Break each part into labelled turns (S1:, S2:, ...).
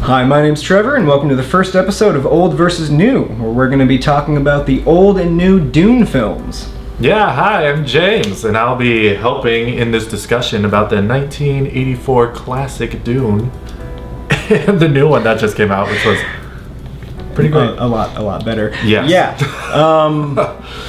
S1: Hi, my name's Trevor, and welcome to the first episode of Old vs. New, where we're going to be talking about the old and new Dune films.
S2: Yeah, hi, I'm James, and I'll be helping in this discussion about the 1984 classic Dune, and the new one that just came out, which was pretty great.
S1: A lot better.
S2: Yes.
S1: Yeah.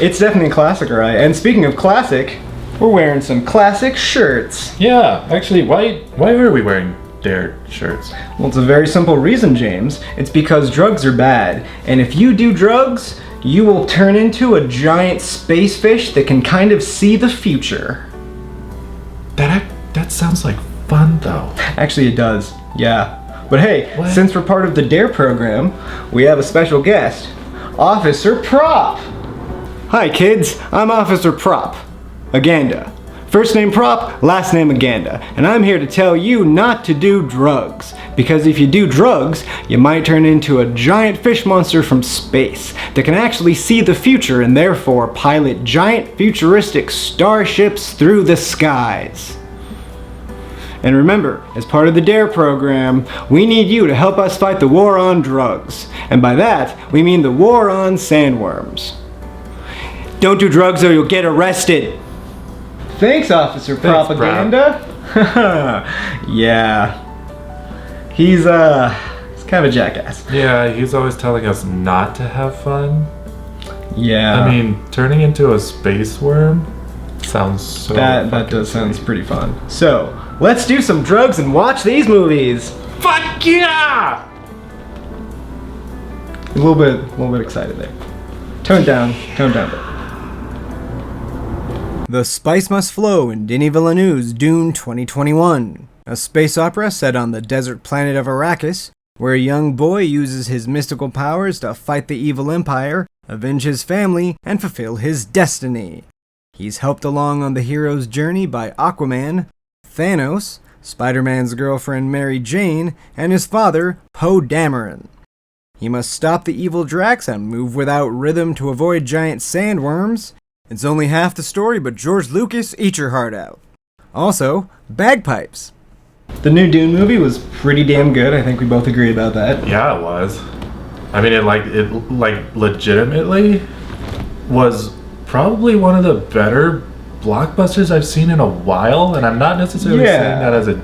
S1: It's definitely a classic, right? And speaking of classic, we're wearing some classic shirts.
S2: Yeah, actually, why are we wearing their shirts?
S1: Well, it's a very simple reason, James. It's because drugs are bad, and if you do drugs, you will turn into a giant space fish that can kind of see the future.
S2: That sounds like fun, though.
S1: Actually, it does. Yeah. But hey,
S2: What?
S1: since we're part of the DARE program, we have a special guest, Officer Prop. Hi, kids. I'm Officer Prop. Aganda. First name Prop, last name Aganda, and I'm here to tell you not to do drugs. Because if you do drugs, you might turn into a giant fish monster from space that can actually see the future and therefore pilot giant futuristic starships through the skies. And remember, as part of the DARE program, we need you to help us fight the war on drugs. And by that, we mean the war on sandworms. Don't do drugs or you'll get arrested. Thanks, Officer Propaganda. Yeah. He's kind of a jackass.
S2: Yeah, he's always telling us not to have fun.
S1: Yeah.
S2: I mean, turning into a space worm sounds so
S1: that
S2: fucking
S1: does sound
S2: sweet.
S1: pretty fun. So, let's do some drugs and watch these movies.
S2: Fuck yeah!
S1: A little bit excited there. Tone down a bit. The Spice Must Flow in Denis Villeneuve's Dune 2021, a space opera set on the desert planet of Arrakis, where a young boy uses his mystical powers to fight the evil empire, avenge his family, and fulfill his destiny. He's helped along on the hero's journey by Aquaman, Thanos, Spider-Man's girlfriend Mary Jane, and his father, Poe Dameron. He must stop the evil Drax and move without rhythm to avoid giant sandworms. It's only half the story, but George Lucas, eat your heart out. Also, bagpipes. The new Dune movie was pretty damn good. I think we both agree about that.
S2: Yeah, it was. I mean, it legitimately was probably one of the better blockbusters I've seen in a while, and I'm not necessarily saying that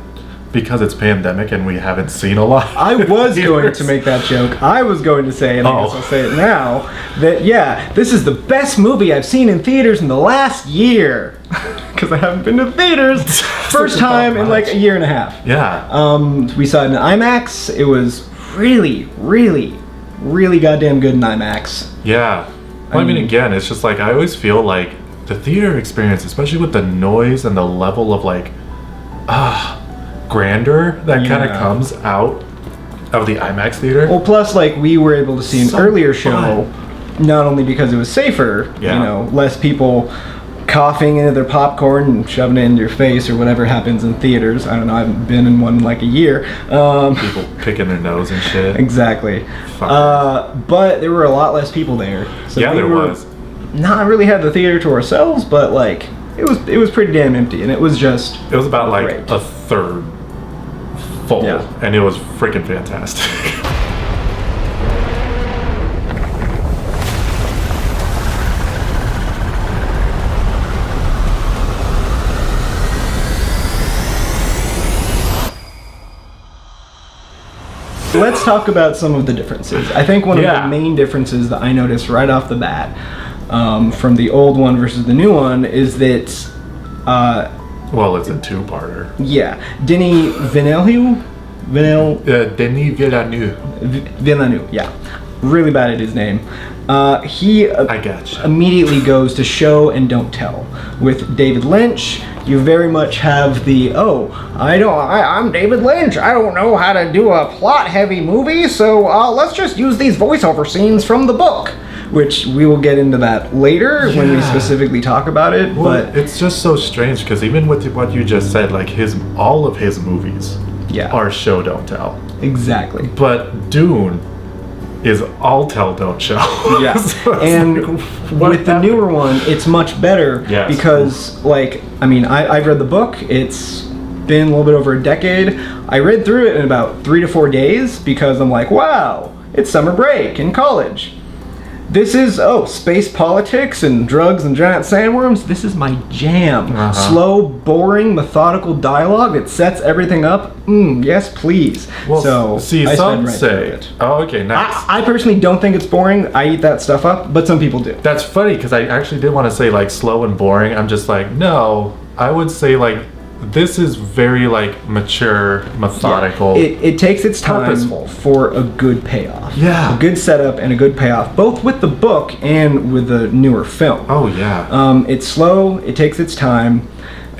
S2: because it's pandemic and we haven't seen a lot.
S1: I was going to make that joke. I was going to say, and I guess I'll say it now, that this is the best movie I've seen in theaters in the last year. Because I haven't been to theaters. First time in like a year and a half.
S2: Yeah.
S1: We saw it in IMAX. It was really goddamn good in IMAX.
S2: Yeah. Well, I mean, again, it's just like, I always feel like the theater experience, especially with the noise and the level of like, grandeur that kind of comes out of the IMAX theater.
S1: Well, plus, like, we were able to see an earlier show, not only because it was safer, less people coughing into their popcorn and shoving it into your face or whatever happens in theaters. I don't know, I haven't been in one in like a year.
S2: People picking their nose and shit.
S1: Exactly. But there were a lot less people there. So
S2: yeah, there was.
S1: Not really had the theater to ourselves, but like, it was pretty damn empty, and it was
S2: about like a third full, and it was freaking fantastic.
S1: Let's talk about some of the differences. I think one of the main differences that I noticed right off the bat from the old one versus the new one is that
S2: well, it's a two-parter.
S1: Yeah, Denis Villeneuve.
S2: Denis Villeneuve.
S1: Villeneuve. Yeah, really bad at his name. He
S2: I gotcha.
S1: Immediately goes to show and don't tell. With David Lynch, you very much have the I'm David Lynch. I don't know how to do a plot-heavy movie, so let's just use these voiceover scenes from the book. Which we will get into that later when we specifically talk about it.
S2: Well,
S1: but
S2: it's just so strange because even with what you just said, like all of his movies are show don't tell.
S1: Exactly.
S2: But Dune is all tell don't show.
S1: Yeah.
S2: So
S1: and with the newer one, it's much better because, like, I mean, I've read the book. It's been a little bit over a decade. I read through it in about 3 to 4 days because I'm like, wow, it's summer break in college. This is, space politics and drugs and giant sandworms. This is my jam. Slow, boring, methodical dialogue that sets everything up. Yes, please.
S2: Well,
S1: so,
S2: see, some say... Oh, okay, nice.
S1: I personally don't think it's boring. I eat that stuff up, but some people do.
S2: That's funny, because I actually did want to say, like, slow and boring. I'm just like, no. I would say, like, this is very, like, mature, methodical.
S1: Yeah. It takes its time
S2: purposeful.
S1: for a good payoff.
S2: Yeah.
S1: A good setup and a good payoff, both with the book and with the newer film.
S2: Oh, yeah.
S1: It's slow. It takes its time.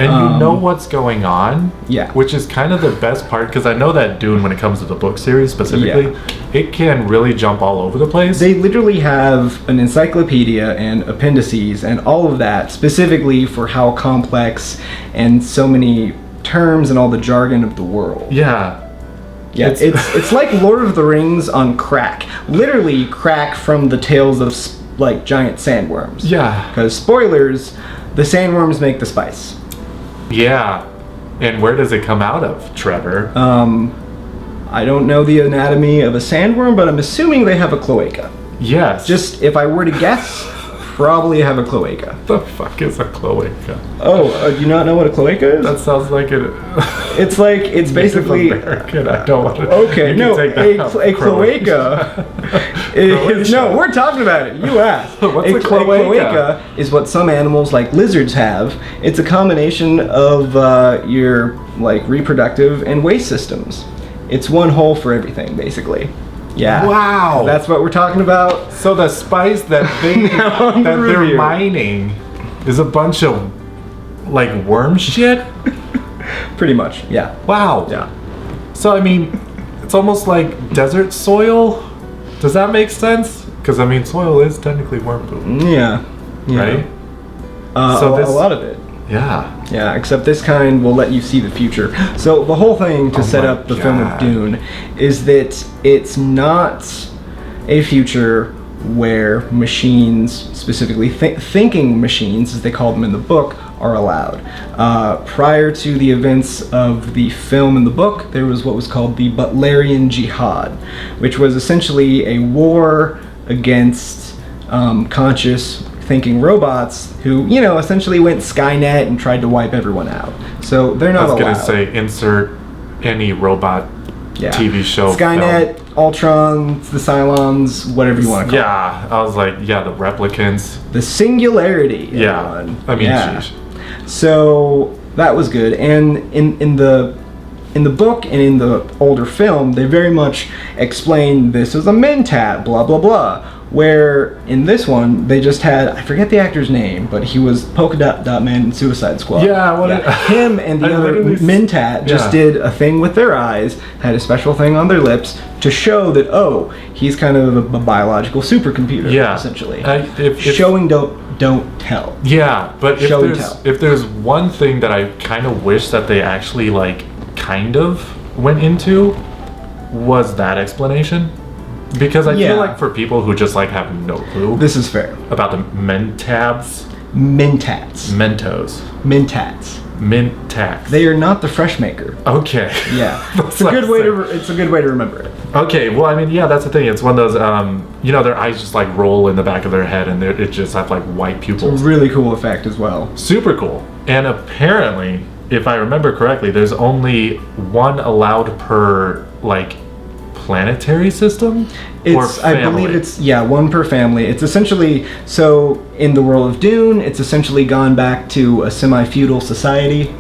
S2: And you know what's going on?
S1: Yeah.
S2: Which is kind of the best part, because I know that Dune, when it comes to the book series specifically, it can really jump all over the place.
S1: They literally have an encyclopedia and appendices and all of that specifically for how complex and so many terms and all the jargon of the world.
S2: Yeah.
S1: Yeah, it's like Lord of the Rings on crack. Literally crack from the tales of, like, giant sandworms.
S2: Yeah.
S1: Because, spoilers, the sandworms make the spice.
S2: Yeah. And where does it come out of, Trevor?
S1: I don't know the anatomy of a sandworm, but I'm assuming they have a cloaca.
S2: Yes.
S1: Just, if I were to guess, probably have a cloaca.
S2: The fuck is a cloaca?
S1: Oh, do you not know what a cloaca is?
S2: That sounds like it.
S1: It's like, it's basically...
S2: American. I don't want to...
S1: Okay, no, a cloaca is... No, we're talking about it. You asked.
S2: What's a cloaca?
S1: A cloaca is what some animals, like lizards, have. It's a combination of your, like, reproductive and waste systems. It's one hole for everything, basically. Yeah.
S2: Wow.
S1: That's what we're talking about.
S2: So the spice that they're mining is a bunch of, like, worm shit?
S1: Pretty much, yeah.
S2: Wow.
S1: Yeah.
S2: So, I mean, it's almost like desert soil? Does that make sense? Because, I mean, soil is technically worm poop.
S1: Yeah.
S2: Right?
S1: So a lot of it.
S2: Yeah.
S1: Yeah, except this kind will let you see the future. So the whole thing to set up the film of Dune is that it's not a future where machines, specifically thinking machines, as they call them in the book, are allowed. Prior to the events of the film and the book, there was what was called the Butlerian Jihad, which was essentially a war against conscious thinking robots who, you know, essentially went Skynet and tried to wipe everyone out. So they're not allowed.
S2: I was going to say, insert any robot TV show.
S1: Skynet, film. Ultron, the Cylons, whatever you want to call it.
S2: Yeah, I was like, the replicants.
S1: The singularity.
S2: Yeah,
S1: everyone.
S2: I mean, sheesh.
S1: So that was good. And in the book and in the older film, they very much explain this as a mentat, blah, blah, blah. Where in this one, they just had, I forget the actor's name, but he was Polka Dot Man in Suicide Squad. Him and the other mentat just did a thing with their eyes, had a special thing on their lips to show that, oh, he's kind of a biological supercomputer, essentially. Showing don't tell.
S2: Yeah, but if there's one thing that I kind of wish that they actually, like, kind of went into, was that explanation. Because I feel like for people who just, like, have no clue.
S1: This is fair.
S2: About the mentats.
S1: Mentats.
S2: Mentos.
S1: Mentats.
S2: Mentats.
S1: They are not the fresh maker.
S2: Okay.
S1: Yeah. It's a good way to remember it.
S2: Okay, well, I mean, yeah, that's the thing. It's one of those, you know, their eyes just, like, roll in the back of their head, and it just have, like, white pupils.
S1: It's a really cool effect as well.
S2: Super cool. And apparently, if I remember correctly, there's only one allowed per, like, planetary system?
S1: I believe it's one per family. It's essentially, so in the world of Dune, it's essentially gone back to a semi-feudal society.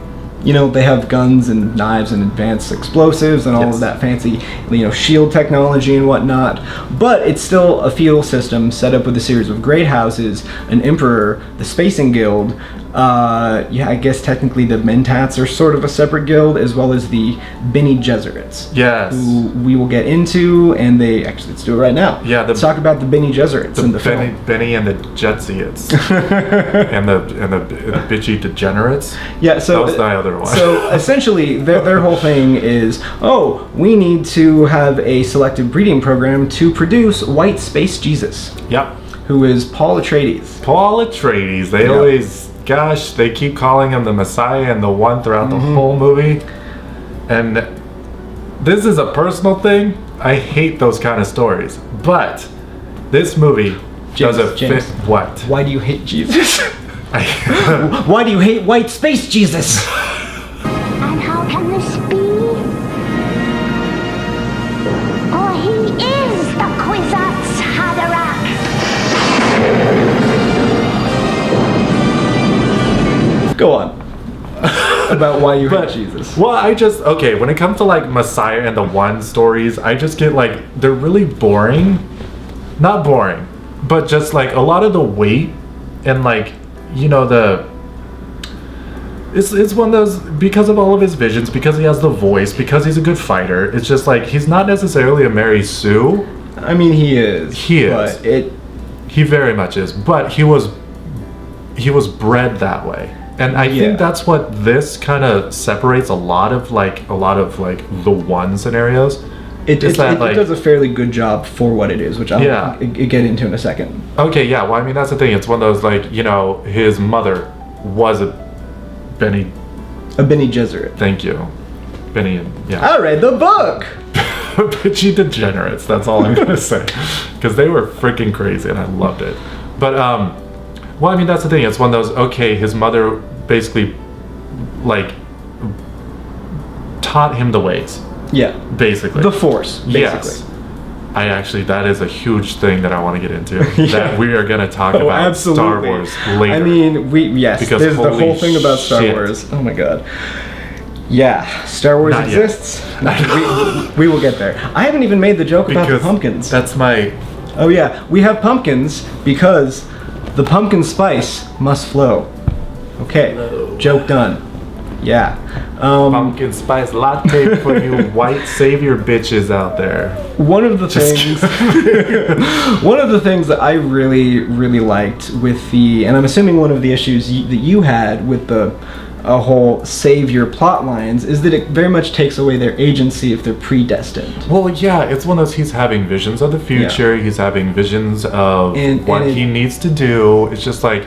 S1: You know, they have guns and knives and advanced explosives and all of that fancy, you know, shield technology and whatnot. But it's still a feudal system set up with a series of great houses, an emperor, the Spacing Guild. I guess technically the Mentats are sort of a separate guild, as well as the Bene Gesserits.
S2: Yes.
S1: Who we will get into, and let's do it right now.
S2: Yeah.
S1: Let's talk about the Bene Gesserits in the film.
S2: Benny and the Jetsiets. and the bitchy degenerates.
S1: Yeah, so...
S2: That was the other one.
S1: So essentially, their whole thing is, we need to have a selective breeding program to produce white space Jesus.
S2: Yep.
S1: Who is Paul Atreides.
S2: Paul Atreides. They always... Gosh, they keep calling him the Messiah and the one throughout the whole movie. And this is a personal thing. I hate those kind of stories. But this movie doesn't fit. What?
S1: Why do you hate Jesus?
S2: I,
S1: Why do you hate white space Jesus?
S3: And how can this be? For he is the Kwisatz Haderach.
S1: Go on. About why you hate Jesus.
S2: Well, okay, when it comes to like Messiah and the One stories, I just get like, they're really boring. Not boring, but just like a lot of the weight and like, you know, it's one of those, because of all of his visions, because he has the voice, because he's a good fighter, it's just like, he's not necessarily a Mary Sue.
S1: I mean, he is.
S2: He is.
S1: But
S2: he very much is. But he was bred that way. And I think that's what this kind of separates a lot of the One scenarios.
S1: It does a fairly good job for what it is, which I'll get into in a second.
S2: Okay, yeah. Well, I mean, that's the thing. It's one of those, like, you know, his mother was a Bene
S1: Gesserit.
S2: Thank you. Benny, yeah.
S1: I read the book!
S2: Bitchy degenerates, that's all I'm going to say. Because they were freaking crazy, and I loved it. But, well, I mean, that's the thing. It's one of those, okay, his mother basically, like, taught him the ways.
S1: Yeah.
S2: Basically.
S1: The Force, basically.
S2: Yes. That is a huge thing that I want to get into. That we are going to talk about
S1: absolutely.
S2: Star Wars later.
S1: I mean,
S2: because
S1: there's the whole thing about Star
S2: shit.
S1: Wars. Oh my god. Yeah, Star Wars
S2: Not
S1: exists. We will get there. I haven't even made the joke about the pumpkins.
S2: That's my...
S1: Oh yeah, we have pumpkins because the pumpkin spice must flow. Okay, joke done. Yeah.
S2: Pumpkin spice latte for you white savior bitches out there.
S1: One of the things that I really, really liked with and I'm assuming one of the issues that you had with the whole savior plot lines is that it very much takes away their agency if they're predestined.
S2: Well, yeah, it's one of those, he's having visions of the future, he's having visions of what he needs to do. It's just like,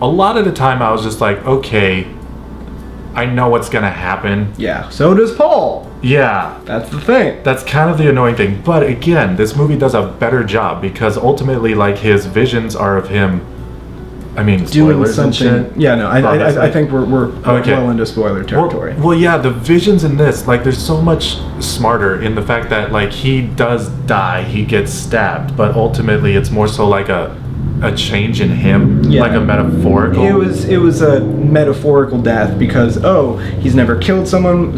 S2: a lot of the time I was just like, okay, I know what's gonna happen.
S1: Yeah, so does Paul.
S2: Yeah.
S1: That's the thing.
S2: That's kind of the annoying thing. But again, this movie does a better job because ultimately, like, his visions are of him, I mean,
S1: doing
S2: spoilers and shit.
S1: Yeah, no, I think we're well into spoiler territory.
S2: Well, yeah, the visions in this, like, they're so much smarter in the fact that, like, he does die, he gets stabbed, but ultimately it's more so like a change in him, like a metaphorical.
S1: It was a metaphorical death because he's never killed someone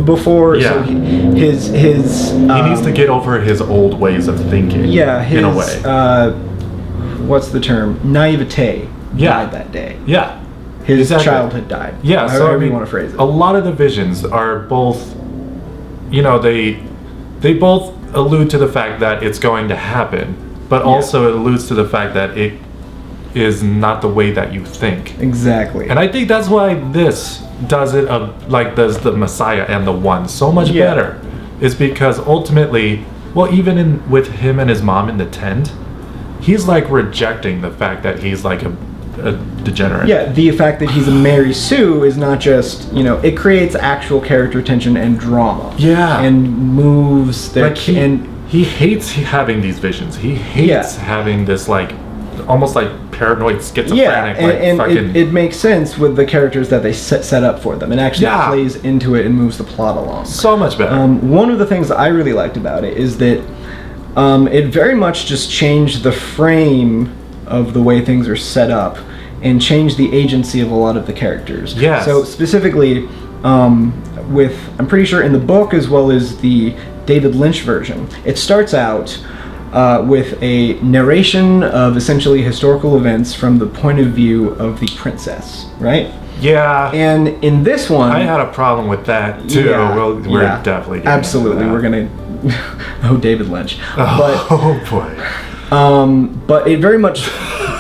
S1: before.
S2: Yeah.
S1: So his
S2: he needs to get over his old ways of thinking.
S1: Yeah,
S2: in a way.
S1: What's the term? Naivete died that day.
S2: Yeah.
S1: His childhood died.
S2: Yeah, so
S1: however you want to phrase it.
S2: A lot of the visions are both, you know, they both allude to the fact that it's going to happen, but also it alludes to the fact that it is not the way that you think.
S1: Exactly.
S2: And I think that's why this does it, does the Messiah and the One so much better, is because ultimately, well, even with him and his mom in the tent, he's like rejecting the fact that he's like a degenerate. Yeah,
S1: the fact that he's a Mary Sue is not just, you know, it creates actual character tension and drama.
S2: Yeah.
S1: And moves their...
S2: He hates having these visions. He hates having this, like, almost like paranoid schizophrenic,
S1: it makes sense with the characters that they set up for them. It actually plays into it and moves the plot along.
S2: So much better.
S1: One of the things that I really liked about it is that it very much just changed the frame of the way things are set up and changed the agency of a lot of the characters.
S2: Yes.
S1: So specifically, I'm pretty sure in the book as well as the David Lynch version, it starts out with a narration of essentially historical events from the point of view of the princess, right?
S2: Yeah.
S1: And in this one...
S2: I had a problem with that, too. We're definitely getting
S1: absolutely. We're going to... David Lynch.
S2: Boy.
S1: But it very much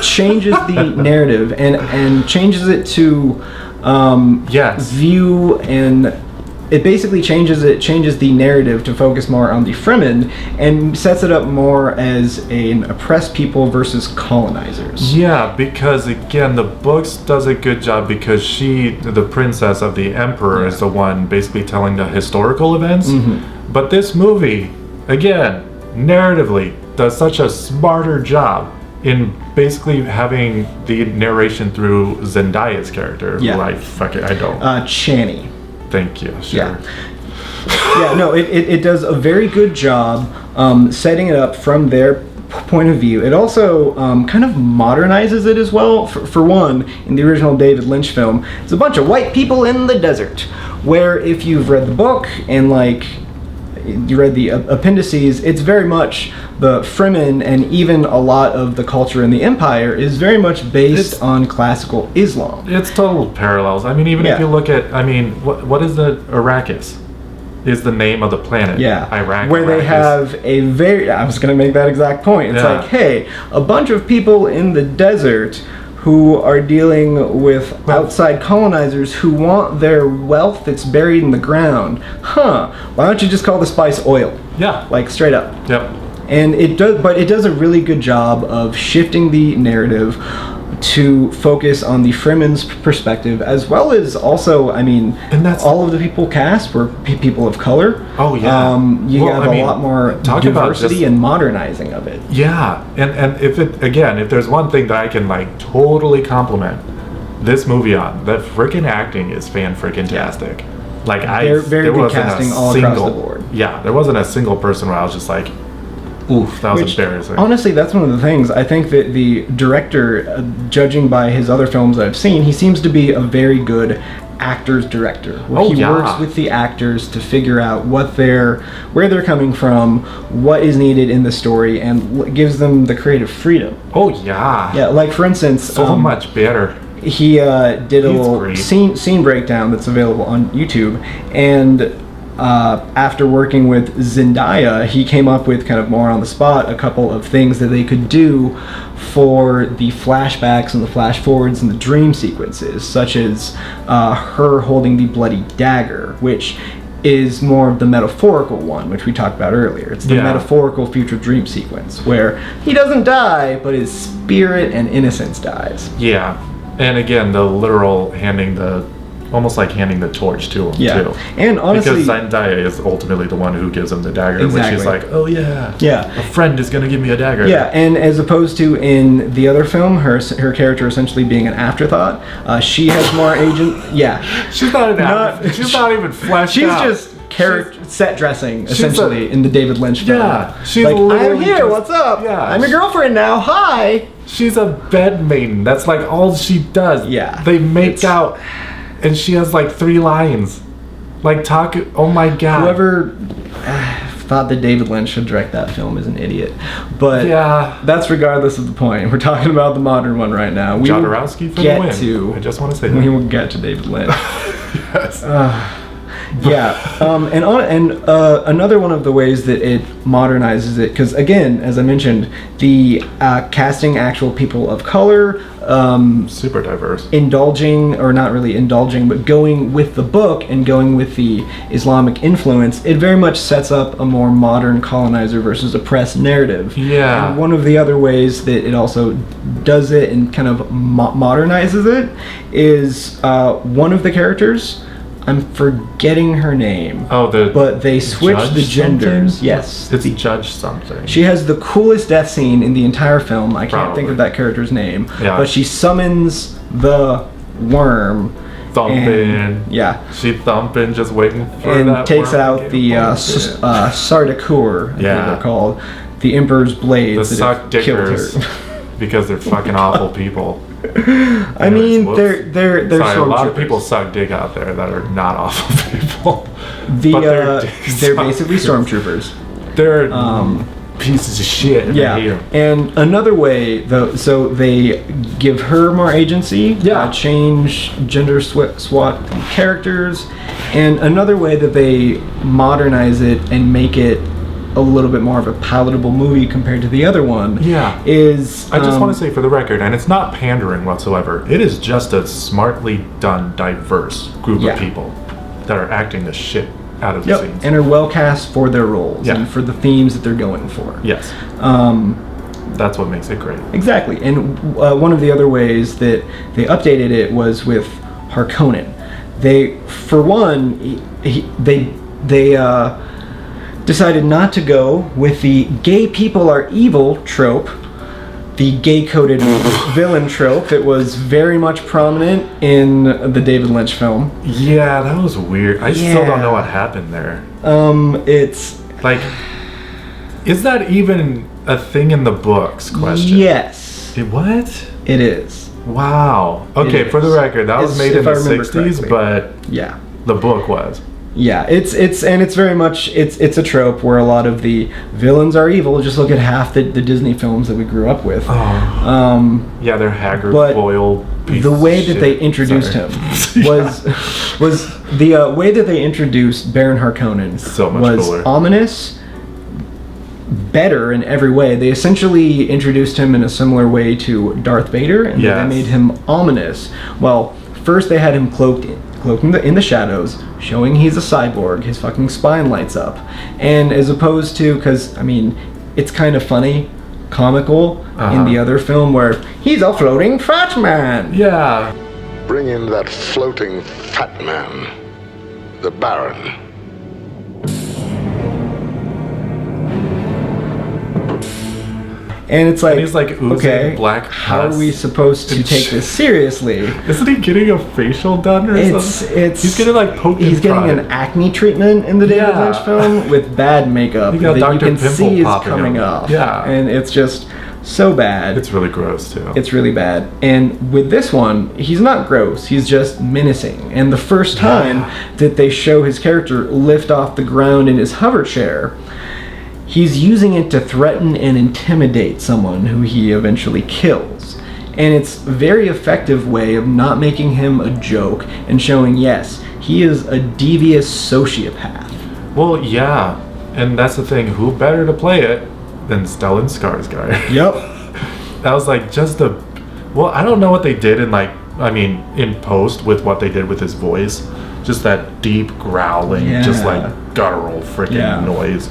S1: changes the narrative and changes it to view and it basically changes the narrative to focus more on the Fremen and sets it up more as an oppressed people versus colonizers.
S2: Yeah, because again, the books does a good job because she, the princess of the emperor, is the one basically telling the historical events. But this movie, again, narratively, does such a smarter job in basically having the narration through Zendaya's character, who I don't.
S1: Chani.
S2: Thank you. Sure.
S1: Yeah, no, it does a very good job setting it up from their point of view. It also kind of modernizes it as well. For one, in the original David Lynch film, it's a bunch of white people in the desert, where if you've read the book and like you read the appendices, it's very much the Fremen, and even a lot of the culture in the Empire is very much based on classical Islam.
S2: It's total parallels. I mean, even if you look at, what is the Arrakis? Is the name of the planet. Iraq.
S1: Where they have a I was going to make that exact point. It's like, hey, a bunch of people in the desert who are dealing with outside colonizers who want their wealth that's buried in the ground. Why don't you just call the spice oil?
S2: Yeah.
S1: Like, straight up.
S2: Yep.
S1: And it does a really good job of shifting the narrative to focus on the Fremen's perspective, as well as also, and that's all of the people cast were people of color.
S2: Oh yeah.
S1: You have a lot more diversity and modernizing of it.
S2: Yeah, and if there's one thing that I can like totally compliment this movie on, that freaking acting is fan-freaking-tastic. Like
S1: very good casting all across the board.
S2: Yeah, there wasn't a single person where I was just like, oof, that was embarrassing.
S1: Honestly, that's one of the things. I think that the director, judging by his other films I've seen, he seems to be a very good actor's director. Where he works with the actors to figure out where they're coming from, what is needed in the story, and gives them the creative freedom.
S2: Oh yeah.
S1: Yeah, like for instance,
S2: so much better.
S1: He did a little scene breakdown that's available on YouTube, and after working with Zendaya, he came up with kind of more on the spot a couple of things that they could do for the flashbacks and the flash forwards and the dream sequences, such as her holding the bloody dagger, which is more of the metaphorical one, which we talked about earlier. It's the metaphorical future dream sequence where he doesn't die, but his spirit and innocence dies.
S2: Yeah, and again, the literal almost like handing the torch to him too.
S1: And honestly,
S2: because Zendaya is ultimately the one who gives him the dagger, which is like, oh yeah, a friend is gonna give me a dagger.
S1: Yeah, and as opposed to in the other film, her character essentially being an afterthought, she has more agent. Yeah,
S2: she's not an afterthought. She's not even fleshed out.
S1: She's just set dressing essentially in the David Lynch film.
S2: Yeah, she's
S1: like,
S2: I'm
S1: here. What's up? Yeah, I'm your girlfriend now. Hi.
S2: She's a bed maiden. That's like all she does.
S1: Yeah,
S2: they make out. And she has like 3 lines. Like talk, oh my god.
S1: Whoever thought that David Lynch should direct that film is an idiot. But that's regardless of the point. We're talking about the modern one right now.
S2: Jodorowsky for the win. I just want to say that.
S1: We will get to David Lynch.
S2: Yes.
S1: Another one of the ways that it modernizes it, because again, as I mentioned, the casting actual people of color,
S2: super diverse,
S1: but going with the book and going with the Islamic influence, it very much sets up a more modern colonizer versus oppressed narrative.
S2: Yeah.
S1: And one of the other ways that it also does it and kind of modernizes it is one of the characters. I'm forgetting her name. But they switched the genders.
S2: Something?
S1: Yes.
S2: It's Judge something.
S1: She has the coolest death scene in the entire film. I can't think of that character's name.
S2: Yeah.
S1: But she summons the worm.
S2: Thumping. She thumping, just waiting for that
S1: and takes
S2: worm
S1: out the Sardaukar, I think they're called. The Emperor's blades.
S2: The suck dickers. Because they're fucking awful people.
S1: I mean, they're
S2: sorry, a lot of people suck dick out there that are not awful people.
S1: They're basically stormtroopers.
S2: They're pieces of shit. And I hate them.
S1: And another way, though, so they give her more agency. Change gender swap characters, and another way that they modernize it and make it a little bit more of a palatable movie compared to the other one is
S2: I just want to say for the record, and it's not pandering whatsoever, it is just a smartly done diverse group of people. that are acting the shit out of the
S1: Yep,
S2: scenes.
S1: and are well cast for their roles
S2: Yeah.
S1: and for the themes that they're going for.
S2: Yes. That's what makes it great.
S1: Exactly, and one of the other ways that they updated it was with Harkonnen. They, for one, they decided not to go with the gay people are evil trope, the gay-coded villain trope that was very much prominent in the David Lynch film.
S2: Yeah, that was weird. I still don't know what happened there.
S1: It's...
S2: Like, is that even a thing in the books? Question.
S1: Yes.
S2: What?
S1: It is.
S2: Wow. Okay,
S1: It
S2: for the
S1: is.
S2: record, that was
S1: It's-
S2: made in
S1: if I
S2: the
S1: remember
S2: 60s,
S1: correctly.
S2: but
S1: Yeah.
S2: the book was.
S1: Yeah, it's very much it's a trope where a lot of the villains are evil. Just look at half the Disney films that we grew up with.
S2: Oh. Yeah, they're haggard,
S1: but
S2: boiled.
S1: The way that they introduced him was the way that they introduced Baron Harkonnen
S2: So much
S1: was
S2: cooler.
S1: ominous, better in every way. They essentially introduced him in a similar way to Darth Vader, and
S2: Yes.
S1: they made him ominous. Well, first they had him cloaked in the shadows, showing he's a cyborg. His fucking spine lights up, and as opposed to, because I mean, it's kind of funny, comical in the other film where he's a floating fat man.
S2: Yeah.
S4: Bring in that floating fat man, the Baron.
S1: And it's like,
S2: And he's like oozing
S1: okay,
S2: black
S1: how are
S2: pus
S1: we supposed to
S2: and
S1: take this seriously?
S2: Isn't he getting a facial done or something? He's getting like poked
S1: He's
S2: and
S1: getting
S2: prodded.
S1: an acne treatment in the David
S2: Yeah.
S1: Lynch film with bad makeup
S2: He got
S1: that you
S2: Dr.
S1: can
S2: Pimple
S1: see is
S2: popping
S1: coming
S2: him.
S1: off.
S2: Yeah.
S1: And it's just so bad.
S2: It's really gross too.
S1: It's really bad. And with this one, he's not gross. He's just menacing. And the first time that they show his character lift off the ground in his hover chair, he's using it to threaten and intimidate someone who he eventually kills. And it's a very effective way of not making him a joke and showing, yes, he is a devious sociopath.
S2: Well, yeah. And that's the thing. Who better to play it than Stellan Skarsgård?
S1: Yep.
S2: That was like just the... Well, I don't know what they did in like... I mean, in post with what they did with his voice. Just that deep growling, just like guttural freaking noise.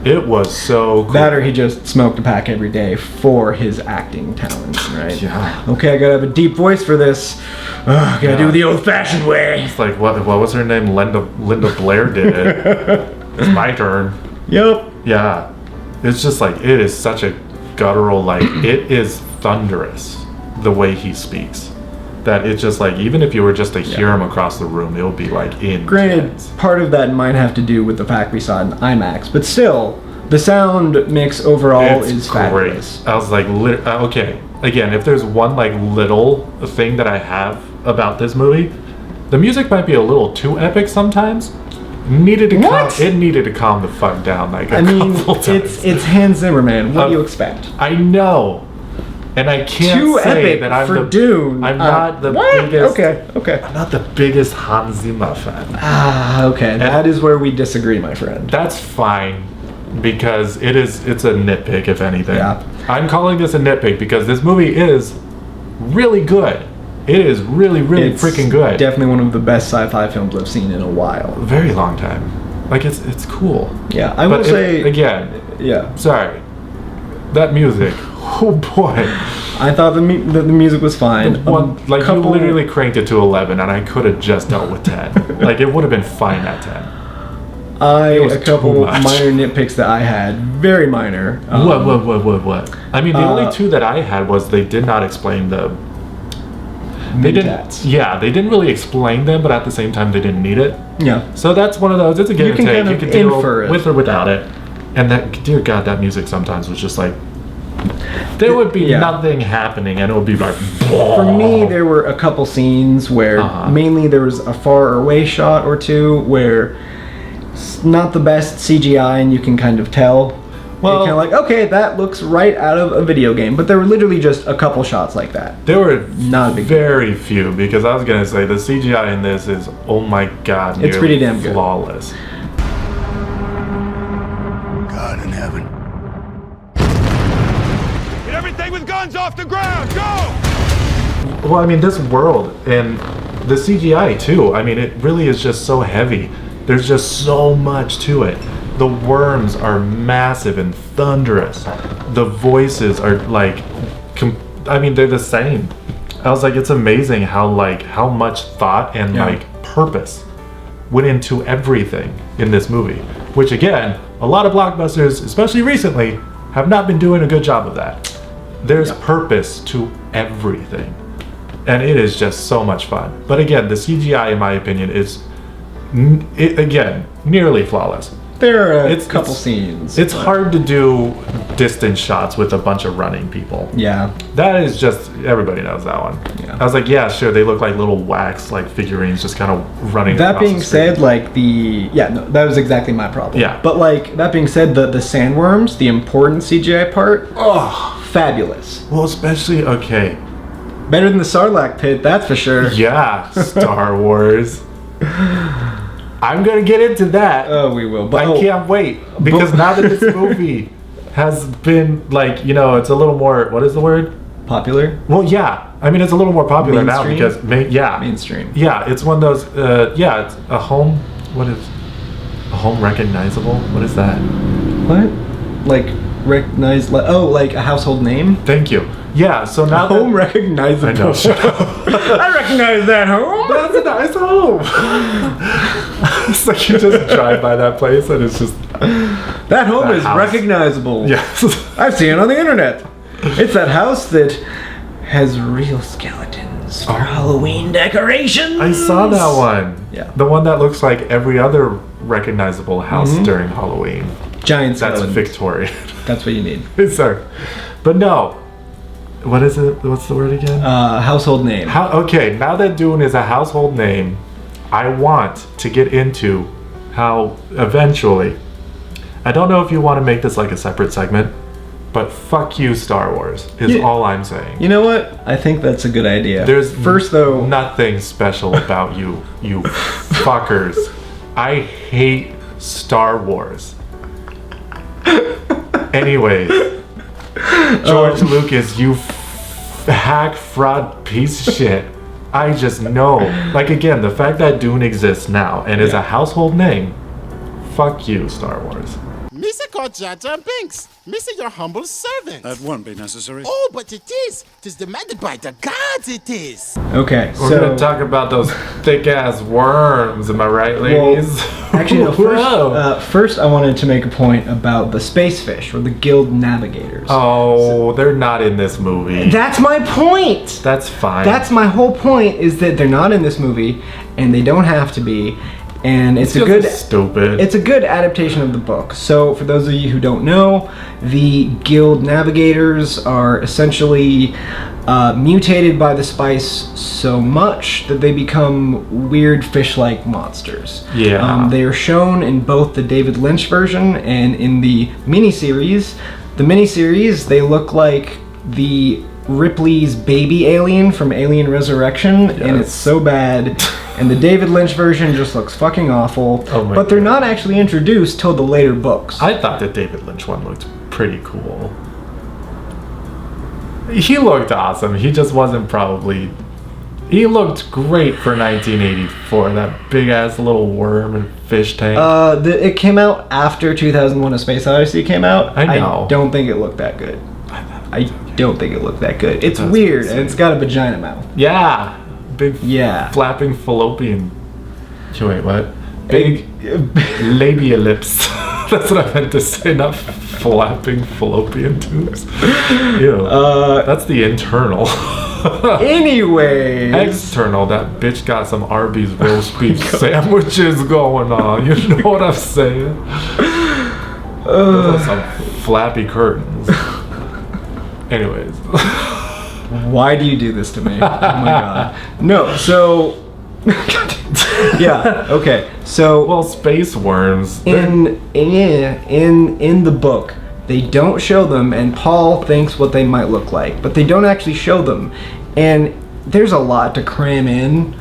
S2: It was so cool.
S1: That or he just smoked a pack every day for his acting talents, right?
S2: Yeah.
S1: Okay, I gotta have a deep voice for this. Ugh, gotta do it the old-fashioned way.
S2: It's like, what was her name? Linda Blair did it. It's my turn.
S1: Yep.
S2: Yeah. It's just like, it is such a guttural, like, it is thunderous the way he speaks. That it's just like, even if you were just to hear him across the room, it would be like intense.
S1: Granted, part of that might have to do with the fact we saw it in IMAX, but still, the sound mix overall
S2: It's
S1: is
S2: great.
S1: fabulous.
S2: I was like, okay. Again, if there's one like little thing that I have about this movie, the music might be a little too epic sometimes. It needed to calm the fuck down like a couple times.
S1: it's Hans Zimmer, man. What do you expect?
S2: I know. And I can't
S1: Too
S2: say
S1: epic
S2: that I'm
S1: for
S2: the
S1: Dune.
S2: I'm not the
S1: what?
S2: biggest.
S1: Okay.
S2: I'm not the biggest Hans Zimmer fan.
S1: Okay. That is where we disagree, my friend.
S2: That's fine, because it's a nitpick if anything.
S1: Yeah.
S2: I'm calling this a nitpick because this movie is really good. It is really
S1: It's
S2: freaking good.
S1: Definitely one of the best sci-fi films I've seen in a while.
S2: Very long time. Like it's cool.
S1: Yeah, I
S2: But
S1: will say
S2: again.
S1: Yeah.
S2: Sorry. That music. Oh boy.
S1: I thought the music was fine.
S2: You literally cranked it to 11, and I could have just dealt with 10. Like it would have been fine at 10. was
S1: A couple
S2: too much.
S1: minor nitpicks that I had, very minor.
S2: What? I mean, the only two that I had was they did not explain the. They
S1: Mentats.
S2: didn't. Yeah, they didn't really explain them, but at the same time, they didn't need it.
S1: Yeah.
S2: So that's one of those. It's a give
S1: You
S2: and
S1: can
S2: take.
S1: kind
S2: You
S1: of
S2: can deal
S1: infer it.
S2: with or without it. And that, dear God, that music sometimes was just like. There would be nothing happening, and it would be like.
S1: For me, there were a couple scenes where mainly there was a far away shot or two where it's not the best CGI, and you can kind of tell. Well, kind of like, okay, that looks right out of a video game, but there were literally just a couple shots like that.
S2: There were
S1: Not a big
S2: very few, because I was gonna say the CGI in this is, oh my God,
S1: It's pretty damn good.
S2: flawless.
S5: God in heaven.
S6: Get everything with guns off the ground! Go!
S2: Well, I mean, this world, and the CGI too. I mean, it really is just so heavy. There's just so much to it. The worms are massive and thunderous. The voices are like, I mean, they're the same. I was like, it's amazing how much thought and purpose went into everything in this movie. Which again, a lot of blockbusters, especially recently, have not been doing a good job of that. There's purpose to everything. And it is just so much fun. But again, the CGI, in my opinion, is, again, nearly flawless.
S1: There are a couple scenes.
S2: It's hard to do distance shots with a bunch of running people.
S1: Yeah.
S2: That is just, everybody knows that one.
S1: Yeah.
S2: I was like, yeah, sure, they look like little wax figurines just kind of running
S1: That
S2: across
S1: being
S2: the street.
S1: said, that was exactly my problem.
S2: Yeah.
S1: But that being said, the sandworms, the important CGI part, fabulous.
S2: Well, especially, okay.
S1: Better than the Sarlacc pit, that's for sure.
S2: Yeah, Star Wars. I'm gonna get into that.
S1: Oh, we will. But
S2: I can't wait because now that this movie has been it's a little more. What is the word?
S1: Popular.
S2: Well, yeah. I mean, it's a little more popular now
S1: Mainstream?
S2: because
S1: Mainstream.
S2: Yeah, it's one of those. It's a home. What is a home recognizable? What is that?
S1: What? Recognize? Like a household name?
S2: Thank you. Yeah. So now
S1: Home recognizable.
S2: I know.
S1: I recognize that home.
S2: That's a nice home. It's like you just drive by that place and it's just
S1: That home
S2: That
S1: is
S2: house.
S1: recognizable.
S2: yes.
S1: I've seen it on the internet. It's that house that has real skeletons for Halloween decorations.
S2: I saw that one.
S1: Yeah.
S2: The one that looks like every other recognizable house during Halloween.
S1: Giant
S2: That's
S1: skeleton.
S2: Victorian.
S1: That's what you need.
S2: Sorry. But no. What is it? What's the word again?
S1: Household name.
S2: Okay, now that Dune is a household name, I want to get into how eventually, I don't know if you want to make this like a separate segment, but fuck you, Star Wars, is all I'm saying.
S1: You know what? I think that's a good idea.
S2: There's
S1: First, though,
S2: nothing special about you fuckers. I hate Star Wars. Anyways, George Lucas, you hack fraud piece of shit. I just know. Again, the fact that Dune exists now and is a household name, fuck you, Star Wars.
S6: Missa called Jar Jar Binks. Missa your humble servant.
S5: That won't be necessary.
S6: Oh, but it is. 'Tis demanded by the gods, it is.
S1: okay,
S2: We're
S1: so
S2: gonna talk about those thick ass worms, am I right,
S1: well,
S2: ladies?
S1: actually, no,
S2: Whoa.
S1: first I wanted to make a point about the space fish or the guild navigators.
S2: Oh, they're not in this movie.
S1: That's my point.
S2: That's fine.
S1: That's my whole point. Is that they're not in this movie, and they don't have to be, and it's a
S2: These
S1: good.
S2: guys are stupid.
S1: It's a good adaptation of the book. So, for those of you who don't know, the guild navigators are essentially mutated by the spice so much that they become weird fish-like monsters.
S2: Yeah.
S1: They are shown in both the David Lynch version and in the miniseries. The miniseries, they look like the Ripley's baby alien from Alien Resurrection, and it's so bad. And the David Lynch version just looks fucking awful.
S2: Oh my
S1: but they're
S2: God.
S1: not actually introduced till the later books.
S2: I thought the David Lynch one looked pretty cool. He looked awesome. He just wasn't probably... He looked great for 1984. That big ass little worm and fish tank.
S1: It came out after 2001: A Space Odyssey came out.
S2: I know.
S1: I don't think it looked that good. I don't think it looked that good. It's
S2: That's
S1: weird,
S2: insane.
S1: and it's got a vagina mouth.
S2: Yeah. Big
S1: Yeah.
S2: flapping fallopian. Wait, what? Big labia lips. That's what I meant to say, not flapping fallopian tubes. Ew. That's the internal.
S1: Anyways.
S2: External, that bitch got some Arby's roast beef sandwiches going on. You know what I'm saying? Those are some flappy curtains. Anyways.
S1: Why do you do this to me? Oh my god. No, so... yeah, okay. So...
S2: Well, space worms.
S1: in the book, they don't show them, and Paul thinks what they might look like, but they don't actually show them. And there's a lot to cram in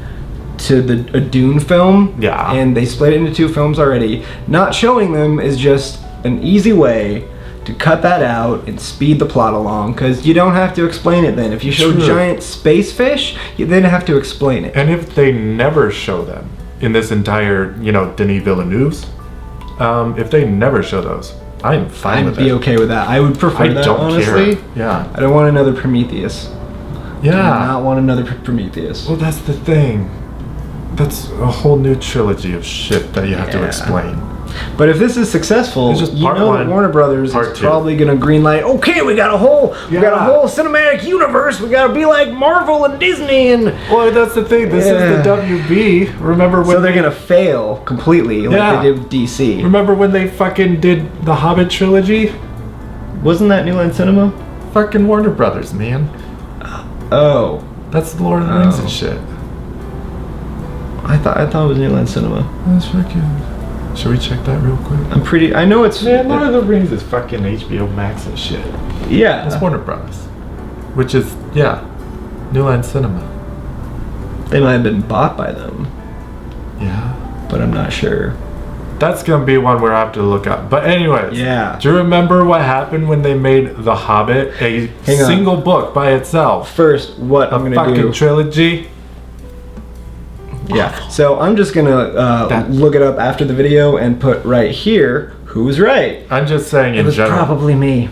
S1: to a Dune film.
S2: Yeah.
S1: And they split it into 2 films already. Not showing them is just an easy way to cut that out and speed the plot along, because you don't have to explain it then. If you show
S2: True.
S1: giant space fish, you then have to explain it.
S2: And if they never show them in this entire, Denis Villeneuve's, if they never show those, I'm fine with
S1: I'd be
S2: it.
S1: okay with that. I would prefer
S2: I
S1: that,
S2: don't
S1: honestly.
S2: care. Yeah.
S1: I don't want another Prometheus. I do
S2: Yeah.
S1: not want another Prometheus.
S2: Well, that's the thing. That's a whole new trilogy of shit that you have to
S1: Yeah.
S2: explain.
S1: But if this is successful,
S2: It's just
S1: you
S2: part
S1: know that
S2: one,
S1: Warner Brothers
S2: part
S1: is
S2: two.
S1: probably gonna greenlight. Okay, we got a whole cinematic universe. We gotta be like Marvel and Disney, and
S2: Well, that's the thing. This is the WB. Remember when
S1: so they're gonna fail completely, like
S2: Yeah.
S1: they did with DC.
S2: Remember when they fucking did the Hobbit trilogy?
S1: Wasn't that New Line Cinema?
S2: Fucking Warner Brothers, man.
S1: Oh,
S2: That's the Lord of the Rings and shit.
S1: I thought it was New Line Cinema.
S2: That's fucking. Should we check that real quick?
S1: I know it's
S2: Man, Lord of the Rings is fucking HBO Max and shit.
S1: yeah.
S2: That's Warner Brothers. Which is, New Line Cinema.
S1: They might have been bought by them,
S2: Yeah.
S1: but I'm not sure.
S2: That's gonna be one where I have to look up. But anyways,
S1: Yeah.
S2: do you remember what happened when they made The Hobbit a
S1: Hang on.
S2: single book by itself?
S1: First, what I'm gonna
S2: Fucking
S1: do?
S2: trilogy.
S1: Yeah. So I'm just gonna look it up after the video and put right here who's right.
S2: I'm just saying
S1: It
S2: in
S1: was
S2: general.
S1: probably me.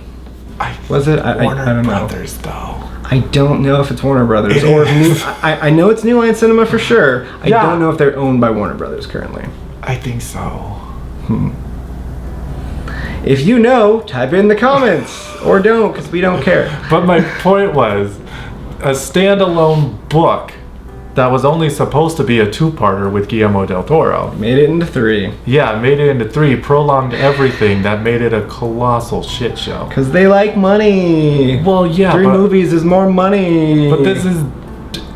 S1: Was it? I
S2: Warner
S1: don't know.
S2: Brothers, though.
S1: I don't know if it's Warner Brothers
S2: It
S1: or
S2: is.
S1: I know it's New Line Cinema for sure. I
S2: Yeah.
S1: don't know if they're owned by Warner Brothers currently.
S2: I think so.
S1: If you know, type it in the comments or don't, because we don't care.
S2: But my point was, a standalone book that was only supposed to be a two-parter with Guillermo del Toro.
S1: Made it into 3
S2: Yeah, made it into 3, prolonged everything, that made it a colossal shit show.
S1: because they like money.
S2: Well, yeah,
S1: 3 movies is more money.
S2: But this is,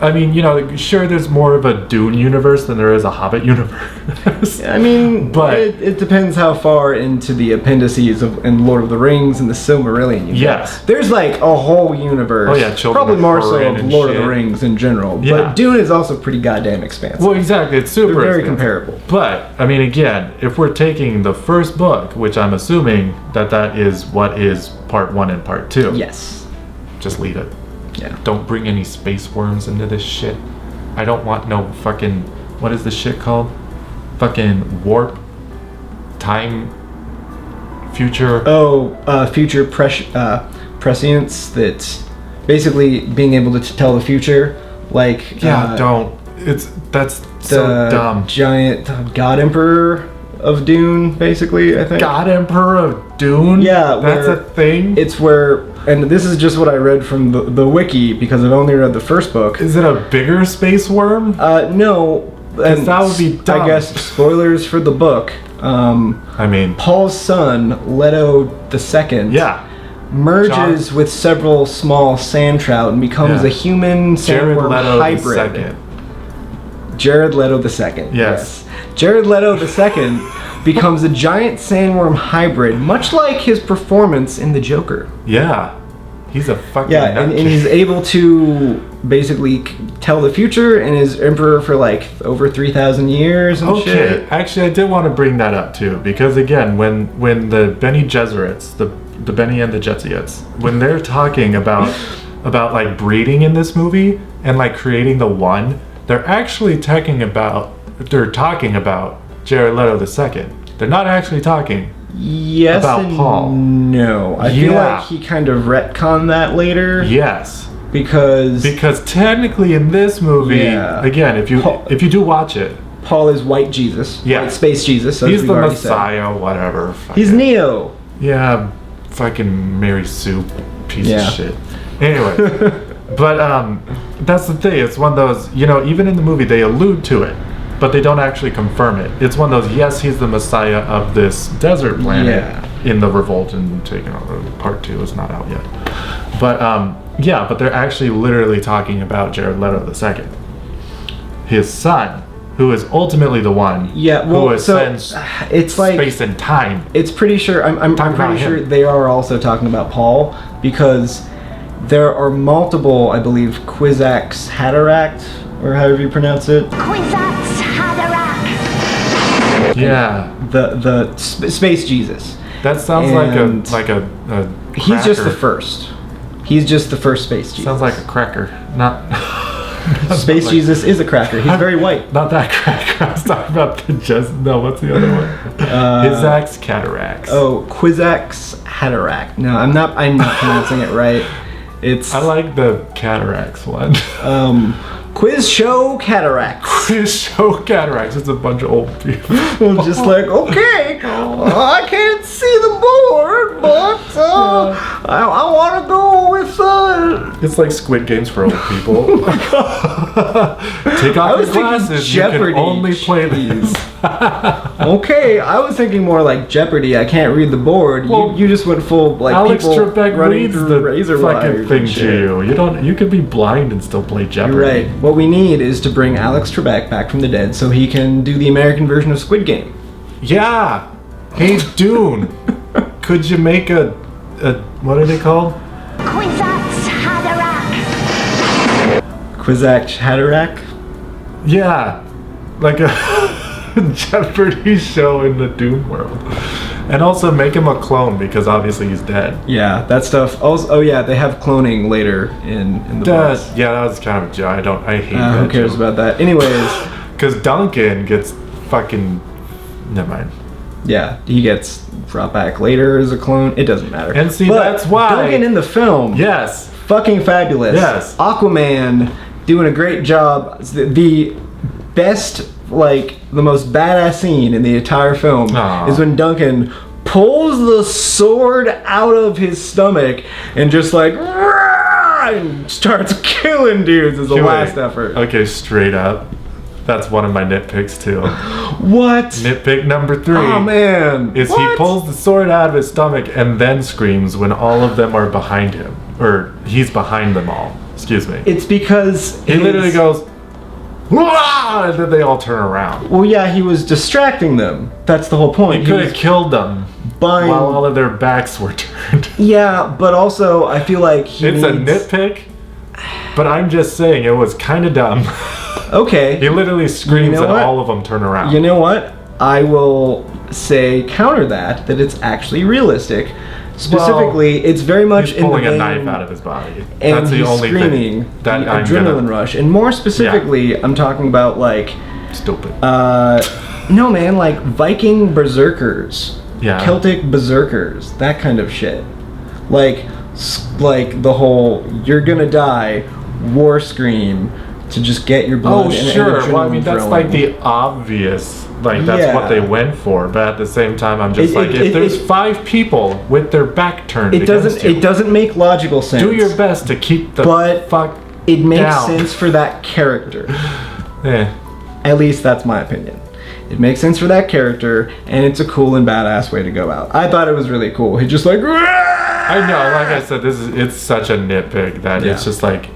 S2: I mean, sure, there's more of a Dune universe than there is a Hobbit universe.
S1: I mean,
S2: But-
S1: it depends how far into the appendices in Lord of the Rings and the Silmarillion you
S2: Yes.
S1: get. There's like a whole universe.
S2: Oh, yeah, Children
S1: probably
S2: of
S1: more so
S2: Hurin
S1: of
S2: and
S1: Lord of the
S2: shit.
S1: Rings in general.
S2: Yeah.
S1: But Dune is also pretty goddamn expansive.
S2: Well, exactly, it's super
S1: They're very
S2: expensive.
S1: comparable.
S2: But, I mean, again, if we're taking the first book, which I'm assuming that is what is part 1 and part 2.
S1: Yes.
S2: Just leave it.
S1: Yeah.
S2: Don't bring any space worms into this shit. I don't want no fucking, what is this shit called? Fucking warp, time, future.
S1: Future prescience, that's basically being able to tell the future. Like,
S2: Don't. That's
S1: the
S2: so dumb.
S1: giant God Emperor of Dune, basically, I think.
S2: God Emperor of Dune?
S1: Yeah,
S2: That's
S1: where
S2: a thing?
S1: It's where, and this is just what I read from the wiki because I've only read the first book.
S2: Is it a bigger space worm?
S1: No, and
S2: that would be dumb.
S1: I guess spoilers for the book.
S2: I mean,
S1: Paul's son, Leto II,
S2: yeah.
S1: merges with several small sand trout and becomes
S2: Yeah.
S1: a human
S2: Jared
S1: sandworm
S2: Leto
S1: hybrid.
S2: II.
S1: Jared Leto II.
S2: Yes.
S1: Jared Leto II becomes a giant sandworm hybrid, much like his performance in The Joker.
S2: Yeah. He's a fucking
S1: Yeah, and
S2: nutcase.
S1: he's able to basically tell the future and is emperor for like over 3,000 years and
S2: Okay,
S1: shit.
S2: actually, I did want to bring that up too, because again, when the Bene Gesserits, the Bene and the Jesuits, when they're talking about like breeding in this movie and like creating the one, they're actually talking about Jared Leto II. They're not actually talking.
S1: Yes
S2: About
S1: and
S2: Paul.
S1: no. I feel
S2: Yeah.
S1: like he kind of retconned that later
S2: Yes,
S1: because
S2: technically in this movie,
S1: Yeah.
S2: again, if you
S1: Paul-
S2: do watch it,
S1: Paul is white Jesus,
S2: Yeah.
S1: white space Jesus. As
S2: he's
S1: we've
S2: the
S1: already said.
S2: Messiah, whatever.
S1: He's
S2: fucking-
S1: Neo.
S2: Yeah, fucking Mary Sue, piece
S1: Yeah.
S2: of shit. Anyway, but that's the thing. It's one of those, even in the movie they allude to it, but they don't actually confirm it. It's one of those, yes, he's the Messiah of this desert planet in the Revolt and taking over. Part 2 is not out yet. But but they're actually literally talking about Jared Leto II, his son, who is ultimately the one who ascends
S1: it's like
S2: space and time.
S1: it's pretty sure I'm
S2: Talking
S1: pretty
S2: about
S1: sure
S2: him.
S1: they are also talking about Paul because there are multiple, I believe, Kwisatz Haderach or however you pronounce it.
S3: Kwisatz Haderach.
S2: Yeah.
S1: The space Jesus,
S2: That sounds
S1: And
S2: like a
S1: he's just the
S2: cracker.
S1: first. He's just the first space Jesus.
S2: Sounds like a cracker. Not
S1: Space
S2: like-
S1: Jesus is a cracker. He's very white.
S2: Not that cracker. I was talking about the just. No, what's the other one? Hizax cataracts.
S1: Oh, Quizax Hatterack. No, I'm not pronouncing it right. It's
S2: I like the cataracts one.
S1: Quiz Show Cataract.
S2: Quiz show cataracts. It's a bunch of old people.
S1: Just like, okay, I can't see the board, but I want to go with
S2: It's like Squid Games for old people. Take
S1: I
S2: off
S1: was
S2: your
S1: thinking
S2: glasses.
S1: Jeopardy.
S2: You can only play these.
S1: Okay, I was thinking more like Jeopardy. I can't read the board.
S2: Well,
S1: you just went full like
S2: Alex
S1: people
S2: Trebek
S1: running
S2: reads
S1: through
S2: the
S1: razor
S2: fucking
S1: wires
S2: thing
S1: and
S2: to
S1: shit.
S2: you could be blind and still play Jeopardy.
S1: You're right. What we need is to bring Alex Trebek back from the dead so he can do the American version of Squid Game.
S2: Yeah. Hey Dune, could you make a what are they called?
S3: Kwisatz Haderach.
S1: Quizac Hatterack?
S2: Yeah, like a Jeopardy show in the Dune world, and also make him a clone because obviously he's dead.
S1: Yeah, that stuff. Also, oh yeah, they have cloning later in the books.
S2: Yeah, that was kind of a joke. I hate that.
S1: Who cares about that? Anyways,
S2: Because Duncan gets fucking. Never mind.
S1: yeah, he gets brought back later as a clone. It doesn't matter.
S2: And see,
S1: But
S2: that's why.
S1: Duncan in the film.
S2: Yes.
S1: Fucking fabulous.
S2: Yes.
S1: Aquaman doing a great job. The best, like, the most badass scene in the entire film
S2: Aw.
S1: is when Duncan pulls the sword out of his stomach and just like and starts killing dudes as a last effort.
S2: Okay, straight up. That's one of my nitpicks too.
S1: What?
S2: Nitpick number 3.
S1: Oh man.
S2: Is
S1: What?
S2: he pulls the sword out of his stomach and then screams when all of them are behind him. Or he's behind them all. Excuse me.
S1: It's because
S2: He literally goes, "Wah!" and then they all turn around.
S1: Well, yeah, he was distracting them. That's the whole point.
S2: He could
S1: was
S2: have killed them
S1: buying.
S2: while all of their backs were turned.
S1: Yeah, but also I feel like
S2: It's a nitpick, but I'm just saying it was kind of dumb.
S1: Okay.
S2: He literally screams
S1: You know
S2: and
S1: what?
S2: all of them turn around.
S1: You know what? I will say counter that it's actually realistic. Specifically, it's very much
S2: He's pulling
S1: in the
S2: a
S1: vein,
S2: knife out of his body.
S1: and
S2: That's the
S1: he's
S2: only
S1: screaming
S2: thing that
S1: the
S2: I'm
S1: adrenaline
S2: gonna.
S1: rush, and more specifically, I'm talking about like,
S2: Stupid.
S1: no man, like Viking berserkers,
S2: Yeah.
S1: Celtic berserkers, that kind of shit. Like the whole "you're gonna die" war scream to just get your blood.
S2: Oh
S1: and
S2: sure. Well, I
S1: adrenaline
S2: mean that's
S1: flowing.
S2: like the obvious. Like that's
S1: Yeah.
S2: what they went for. But at the same time, I'm just like, if there's 5 people with their back turned
S1: It
S2: against
S1: doesn't.
S2: you,
S1: It doesn't make logical sense.
S2: do your best to keep the
S1: But
S2: fuck.
S1: It makes
S2: down.
S1: sense for that character.
S2: Eh.
S1: At least that's my opinion. It makes sense for that character, and it's a cool and badass way to go out. I thought it was really cool. He just like.
S2: I know. Like I said, it's such a nitpick that
S1: Yeah.
S2: it's just like.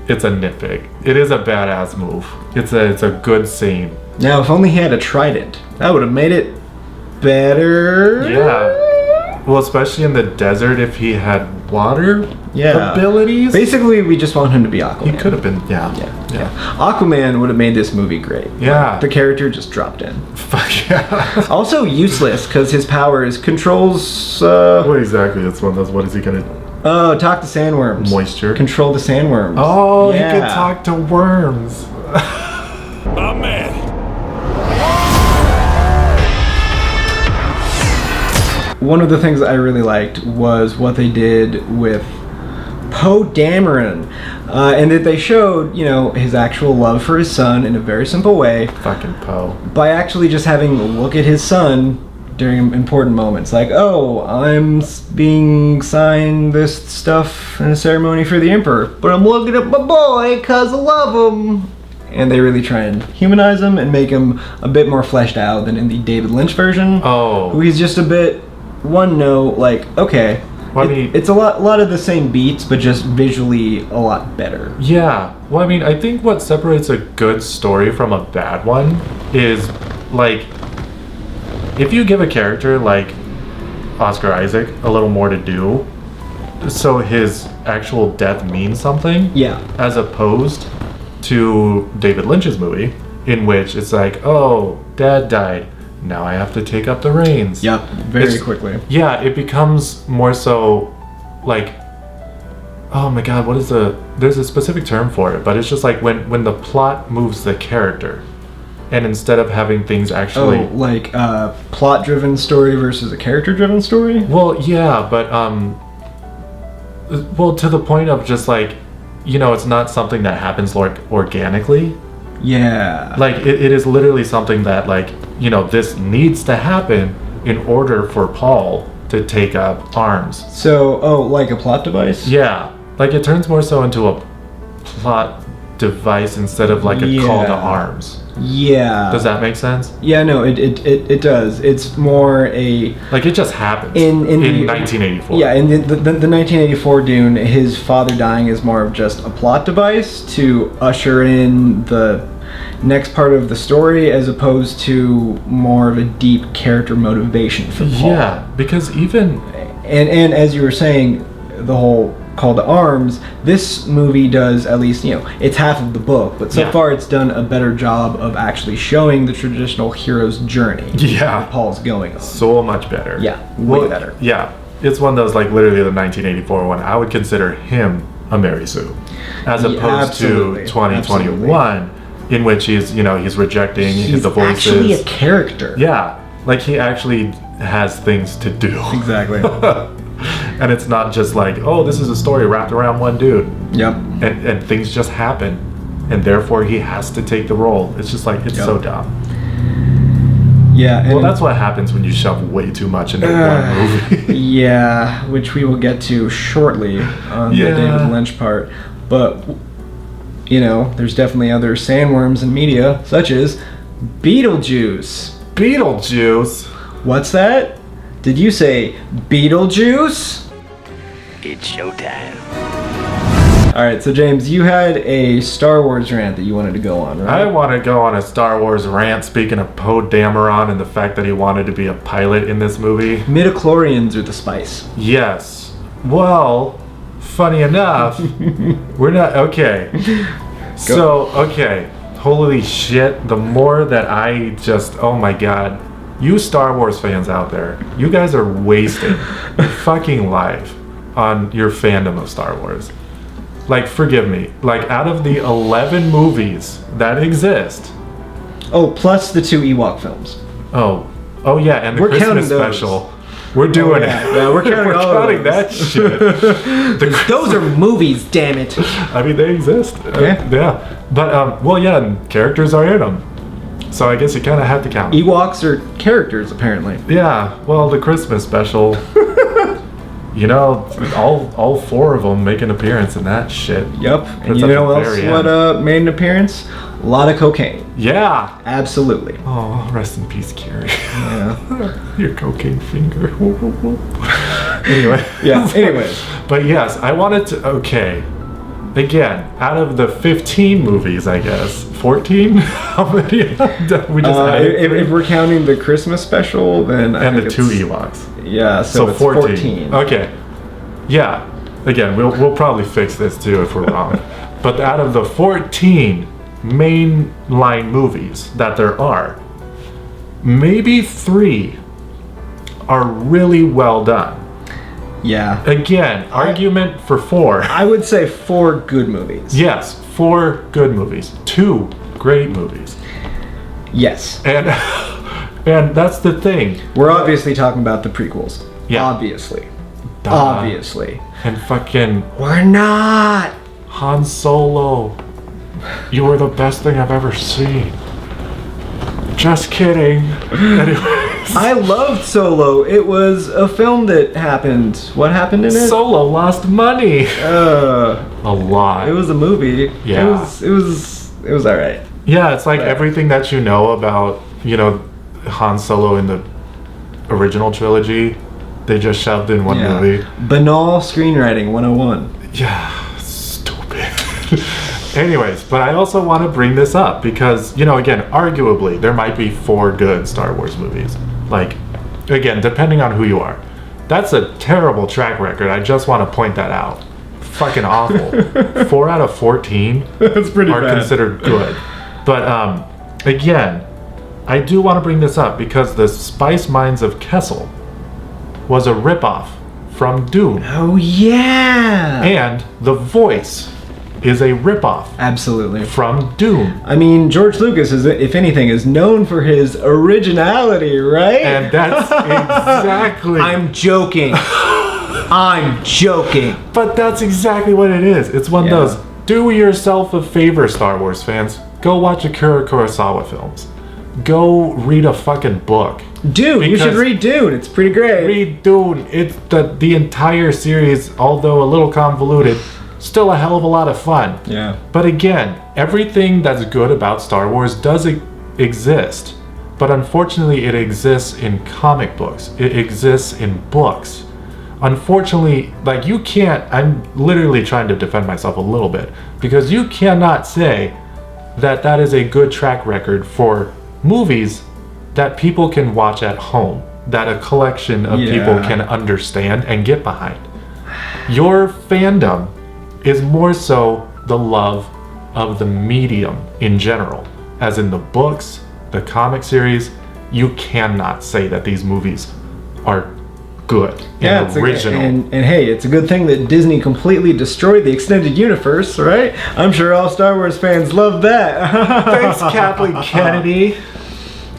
S2: It's a nitpick. It is a badass move. It's a good scene.
S1: Now, if only he had a trident, that would have made it better.
S2: Yeah. Well, especially in the desert, if he had water
S1: Yeah.
S2: abilities.
S1: Basically, we just want him to be Aquaman.
S2: He could have been. Yeah.
S1: Yeah. Aquaman would have made this movie great.
S2: Yeah.
S1: The character just dropped in.
S2: Fuck yeah.
S1: Also useless because his powers controls.
S2: What exactly? It's one of those. What is he gonna?
S1: Oh, talk to sandworms.
S2: Moisture.
S1: Control the sandworms.
S2: Oh,
S1: yeah.
S2: he could talk to worms.
S5: My man.
S1: One of the things I really liked was what they did with Poe Dameron, and that they showed, his actual love for his son in a very simple way
S2: Fucking Poe.
S1: by actually just having a look at his son during important moments, like, oh, I'm being signed this stuff in a ceremony for the Emperor, but I'm looking at my boy because I love him. And they really try and humanize him and make him a bit more fleshed out than in the David Lynch version.
S2: Oh.
S1: Who he's just a bit one note, like, okay.
S2: Well, I mean-
S1: it's a lot of the same beats, but just visually a lot better.
S2: Yeah. Well, I mean, I think what separates a good story from a bad one is, like, if you give a character like Oscar Isaac a little more to do, so his actual death means something.
S1: Yeah.
S2: As opposed to David Lynch's movie, in which it's like, oh, dad died. now I have to take up the reins.
S1: Yep, very quickly.
S2: Yeah, it becomes more so like, oh my god, there's a specific term for it, but it's just like when the plot moves the character. And instead of having things actually...
S1: Oh, like a plot-driven story versus a character-driven story?
S2: Well, yeah, but, well, to the point of just like, it's not something that happens like organically.
S1: Yeah.
S2: Like, it is literally something that, like, this needs to happen in order for Paul to take up arms.
S1: So, like a plot device?
S2: Yeah. Like, it turns more so into a plot device instead of like a call to arms.
S1: Yeah.
S2: Does that make sense?
S1: Yeah, no, it does. It's more a...
S2: Like, it just happens
S1: in
S2: 1984.
S1: Yeah, in the 1984 Dune, his father dying is more of just a plot device to usher in the next part of the story, as opposed to more of a deep character motivation for Paul.
S2: Yeah, because even...
S1: And as you were saying, the whole call to arms, this movie does, at least, it's half of the book, but so far it's done a better job of actually showing the traditional hero's journey that Paul's going on.
S2: So much better.
S1: Yeah, way better.
S2: Yeah, it's one of those, like, literally the 1984 one. I would consider him a Mary Sue, as opposed to 2021, in which he's rejecting the voices.
S1: He's actually a character.
S2: Yeah, like, he actually has things to do.
S1: Exactly.
S2: And it's not just like, oh, this is a story wrapped around one dude.
S1: Yep.
S2: And things just happen. And therefore he has to take the role. It's just like, it's so dumb.
S1: Yeah.
S2: Well, that's what happens when you shove way too much into one movie.
S1: Yeah, which we will get to shortly on the David Lynch part. But, there's definitely other sandworms in media, such as Beetlejuice.
S2: Beetlejuice?
S1: What's that? Did you say Beetlejuice?
S7: It's showtime.
S1: Alright, so James, you had a Star Wars rant that you wanted to go on, right?
S2: I want to go on a Star Wars rant, speaking of Poe Dameron and the fact that he wanted to be a pilot in this movie.
S1: Midichlorians are the spice.
S2: Yes. Well, funny enough, we're not... Okay. So, okay. Holy shit. The more that I just... Oh my god. You Star Wars fans out there, you guys are wasting your fucking life on your fandom of Star Wars. Like, forgive me. Like, out of the 11 movies that exist...
S1: Oh, plus the 2 Ewok films.
S2: Oh yeah, and the Christmas special. We're doing it.
S1: Yeah, we're counting
S2: counting that shit.
S1: Those are movies, damn it.
S2: I mean, they exist. Yeah. But, well, yeah, and characters are in them. So I guess you kind of have to count.
S1: Ewoks are characters, apparently.
S2: Yeah, well, the Christmas special, all 4 of them make an appearance in that shit.
S1: Yep. And you know what made an appearance? A lot of cocaine.
S2: Yeah.
S1: Absolutely.
S2: Oh, rest in peace, Carrie.
S1: Yeah.
S2: Your cocaine finger. Anyway.
S1: Yeah, anyways.
S2: But yes, I wanted to... Okay. Again, out of the 15 movies, I guess, 14? How many we just
S1: if we're counting the Christmas special, then
S2: and the 2 Ewoks.
S1: Yeah, so it's 14.
S2: Okay. Yeah. Again, we'll probably fix this too if we're wrong. But out of the 14 mainline movies that there are, maybe 3 are really well done.
S1: Yeah.
S2: Again, argument for 4.
S1: I would say 4 good movies.
S2: Yes, 4 good movies. 2 great movies.
S1: Yes.
S2: And that's the thing.
S1: We're obviously talking about the prequels.
S2: Yeah.
S1: Obviously.
S2: Duh.
S1: Obviously.
S2: And fucking...
S1: We're not!
S2: Han Solo. You were the best thing I've ever seen. Just kidding. Anyways.
S1: I loved Solo. It was a film that happened. What happened in it?
S2: Solo lost money. A lot.
S1: It was a movie.
S2: Yeah.
S1: It was alright.
S2: Yeah, it's like everything that you know about, Han Solo in the original trilogy, they just shoved in one movie.
S1: Banal screenwriting 101.
S2: Yeah, stupid. Anyways, but I also want to bring this up because, again, arguably, there might be 4 good Star Wars movies. Like, again, depending on who you are. That's a terrible track record. I just want to point that out. Fucking awful. 4 out of 14
S1: That's pretty
S2: are
S1: bad.
S2: considered good. But, again, I do want to bring this up because the Spice Mines of Kessel was a ripoff from Dune.
S1: Oh, yeah!
S2: And the voice is a ripoff
S1: Absolutely.
S2: from Dune.
S1: I mean, George Lucas, is, if anything, is known for his originality, right?
S2: And that's exactly...
S1: I'm joking. I'm joking.
S2: But that's exactly what it is. It's one of those, do yourself a favor, Star Wars fans. Go watch Akira Kurosawa films. Go read a fucking book.
S1: Dune, you should read Dune. It's pretty great.
S2: Read Dune. It's the entire series, although a little convoluted, still a hell of a lot of fun.
S1: Yeah.
S2: But again, everything that's good about Star Wars does exist. But unfortunately, it exists in comic books. It exists in books. Unfortunately, like, you can't... I'm literally trying to defend myself a little bit. Because you cannot say that that is a good track record for movies that people can watch at home, that a collection of people can understand and get behind. Your fandom is more so the love of the medium in general, as in the books, the comic series. You cannot say that these movies are good and original.
S1: And hey, it's a good thing that Disney completely destroyed the extended universe, right? I'm sure all Star Wars fans love that.
S2: Thanks, Kathleen Kennedy.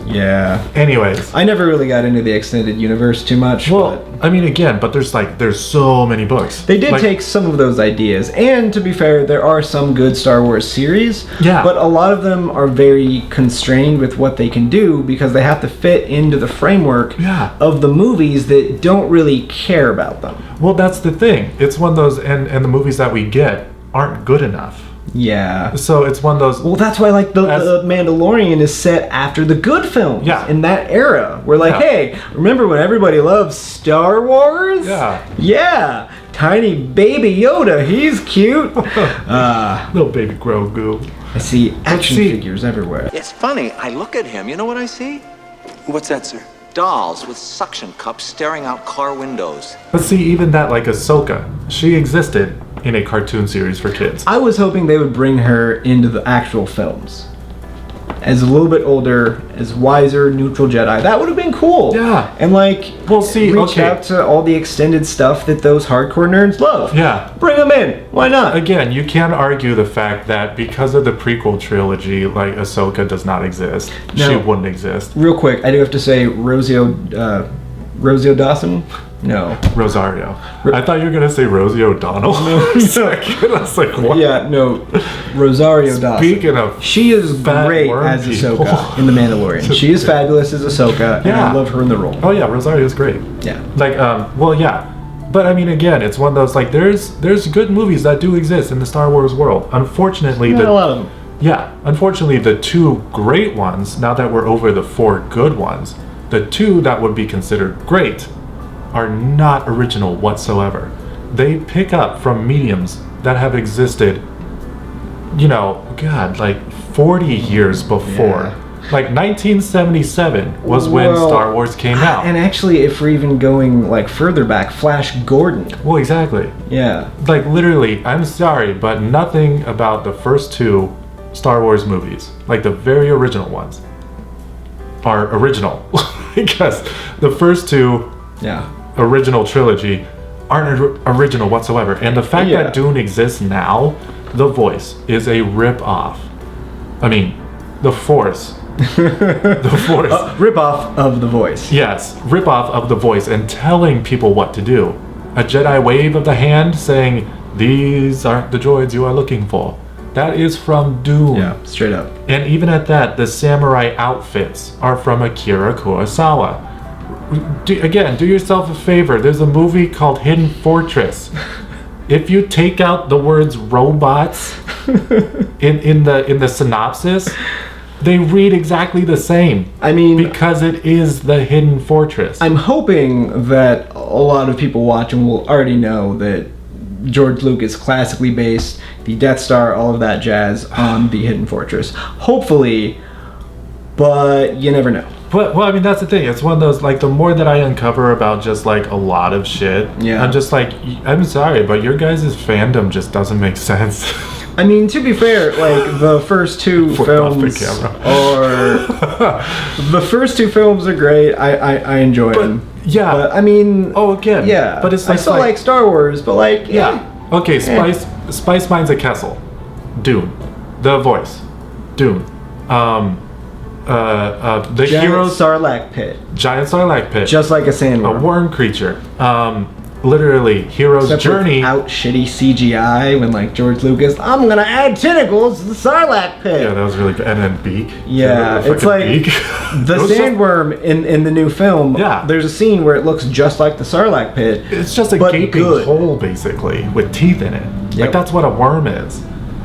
S1: Yeah.
S2: Anyways,
S1: I never really got into the extended universe too much.
S2: well,
S1: but
S2: I mean, again, but there's so many books.
S1: they did
S2: Like,
S1: take some of those ideas, and to be fair, there are some good Star Wars series.
S2: Yeah.
S1: But a lot of them are very constrained with what they can do because they have to fit into the framework of the movies that don't really care about them.
S2: Well, that's the thing. It's one of those, and the movies that we get aren't good enough.
S1: Yeah.
S2: So it's one of those.
S1: Well, that's why, like, the Mandalorian is set after the good films.
S2: Yeah.
S1: In that era. We're like,
S2: Yeah.
S1: hey, remember when everybody loved Star Wars?
S2: Yeah.
S1: Yeah. Tiny baby Yoda, he's cute.
S2: Little baby Grogu.
S1: I see action figures everywhere.
S8: It's funny, I look at him, you know what I see?
S9: What's that, sir?
S8: Dolls with suction cups staring out car windows.
S2: But see, even that, like Ahsoka, she existed in a cartoon series for kids.
S1: I was hoping they would bring her into the actual films. As a little bit older, as wiser, neutral Jedi. That would have been cool.
S2: Yeah.
S1: And like,
S2: Well, see,
S1: reach
S2: okay.
S1: out to all the extended stuff that those hardcore nerds love.
S2: Yeah.
S1: Bring them in. Why not?
S2: Again, you can't argue the fact that because of the prequel trilogy, like, Ahsoka does not exist.
S1: No.
S2: She wouldn't exist.
S1: Real quick, I do have to say Rosie Dawson? No.
S2: Rosario. I thought you were going to say Rosie O'Donnell.
S1: No.
S2: I was like, what?
S1: Yeah, no. Rosario Dawson.
S2: Speaking of
S1: She is
S2: fat
S1: great
S2: worm
S1: as
S2: people.
S1: Ahsoka in The Mandalorian. She is fabulous as Ahsoka, and
S2: Yeah.
S1: I love her in the role.
S2: Oh yeah, Rosario's great.
S1: Yeah.
S2: Like, well, yeah. But I mean, again, it's one of those, like, there's good movies that do exist in the Star Wars world. Unfortunately,
S1: Not a lot of them.
S2: Yeah, unfortunately, the two great ones, now that we're over the four good ones, the two that would be considered great are not original whatsoever. They pick up from mediums that have existed, you know, God, like 40 years before.
S1: Yeah.
S2: Like 1977 was when
S1: Well,
S2: Star Wars came out.
S1: And actually, if we're even going like further back, Flash Gordon.
S2: Well, exactly.
S1: Yeah.
S2: Like, literally, I'm sorry, but nothing about the first two Star Wars movies, like the very original ones, are original. Because the first two original trilogy aren't original whatsoever. And the fact that Dune exists now, the voice is a rip-off. I mean, the Force. The Force.
S1: Rip-off of the voice.
S2: Yes, rip-off of the voice and telling people what to do. A Jedi wave of the hand saying, "These aren't the droids you are looking for." That is from Dune.
S1: Yeah, straight up.
S2: And even at that, the samurai outfits are from Akira Kurosawa. Again, do yourself a favor. There's a movie called Hidden Fortress. If you take out the words robots in the synopsis, they read exactly the same.
S1: I mean,
S2: because it is the Hidden Fortress.
S1: I'm hoping that a lot of people watching will already know that George Lucas classically based the Death Star, all of that jazz, on the Hidden Fortress. Hopefully, but you never know.
S2: But, well, I mean, that's the thing. It's one of those, like, the more that I uncover about just, like, a lot of shit,
S1: Yeah.
S2: I'm just like, I'm sorry, but your guys' fandom just doesn't make sense.
S1: I mean, to be fair, like the first two films are great. I enjoy them.
S2: Yeah.
S1: But, I mean,
S2: again.
S1: Yeah.
S2: But it's
S1: I still like Star Wars, but like, yeah.
S2: Okay, Spice Melange a Kessel, Dune, The Voice, Dune, the
S1: Giant
S2: heroes,
S1: Sarlacc pit,
S2: giant Sarlacc pit,
S1: just like a sandworm,
S2: a worm creature. Literally, hero's
S1: Except
S2: journey.
S1: Without shitty CGI, when like George Lucas, I'm gonna add tentacles to the Sarlacc pit.
S2: Yeah, that was really good. And then beak.
S1: Yeah, it's like
S2: beak.
S1: the sandworm in the new film.
S2: Yeah,
S1: there's a scene where it looks just like the Sarlacc pit.
S2: It's just a gaping hole, basically, with teeth in it.
S1: Yep.
S2: Like that's what a worm is.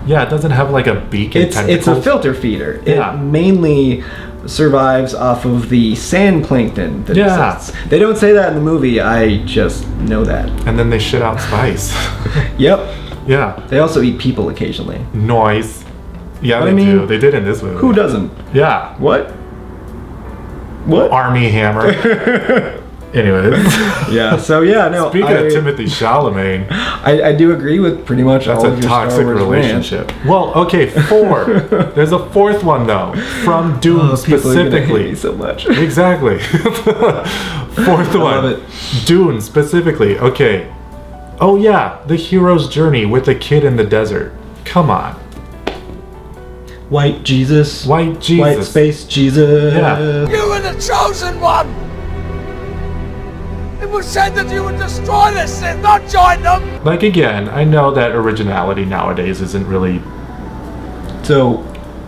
S2: Yeah, it doesn't have like a beak and tentacles.
S1: It's a filter feeder.
S2: Yeah.
S1: It mainly survives off of the sand plankton that exists. They don't say that in the movie, I just know that.
S2: And then they shit out spice.
S1: Yep.
S2: Yeah.
S1: They also eat people occasionally.
S2: Noise. Yeah,
S1: But
S2: they do. They did in this movie.
S1: Who doesn't?
S2: Yeah.
S1: What?
S2: Army Hammer. Anyways.
S1: Yeah, so yeah, no.
S2: Speaking of Timothy Chalamet,
S1: I do agree with pretty much all of your
S2: toxic
S1: Star Wars
S2: relationship. Well, okay, 4. There's a 4th one though, from Dune specifically.
S1: So much.
S2: Exactly. 4th one.
S1: I love it.
S2: Dune specifically. Okay. Oh yeah, the hero's journey with the kid in the desert. Come on.
S1: White Jesus.
S2: White Jesus.
S1: White space Jesus.
S2: Yeah.
S5: You were the chosen one! It was said that you would destroy the Sith, not join them!
S2: Like again, I know that originality nowadays isn't really...
S1: So...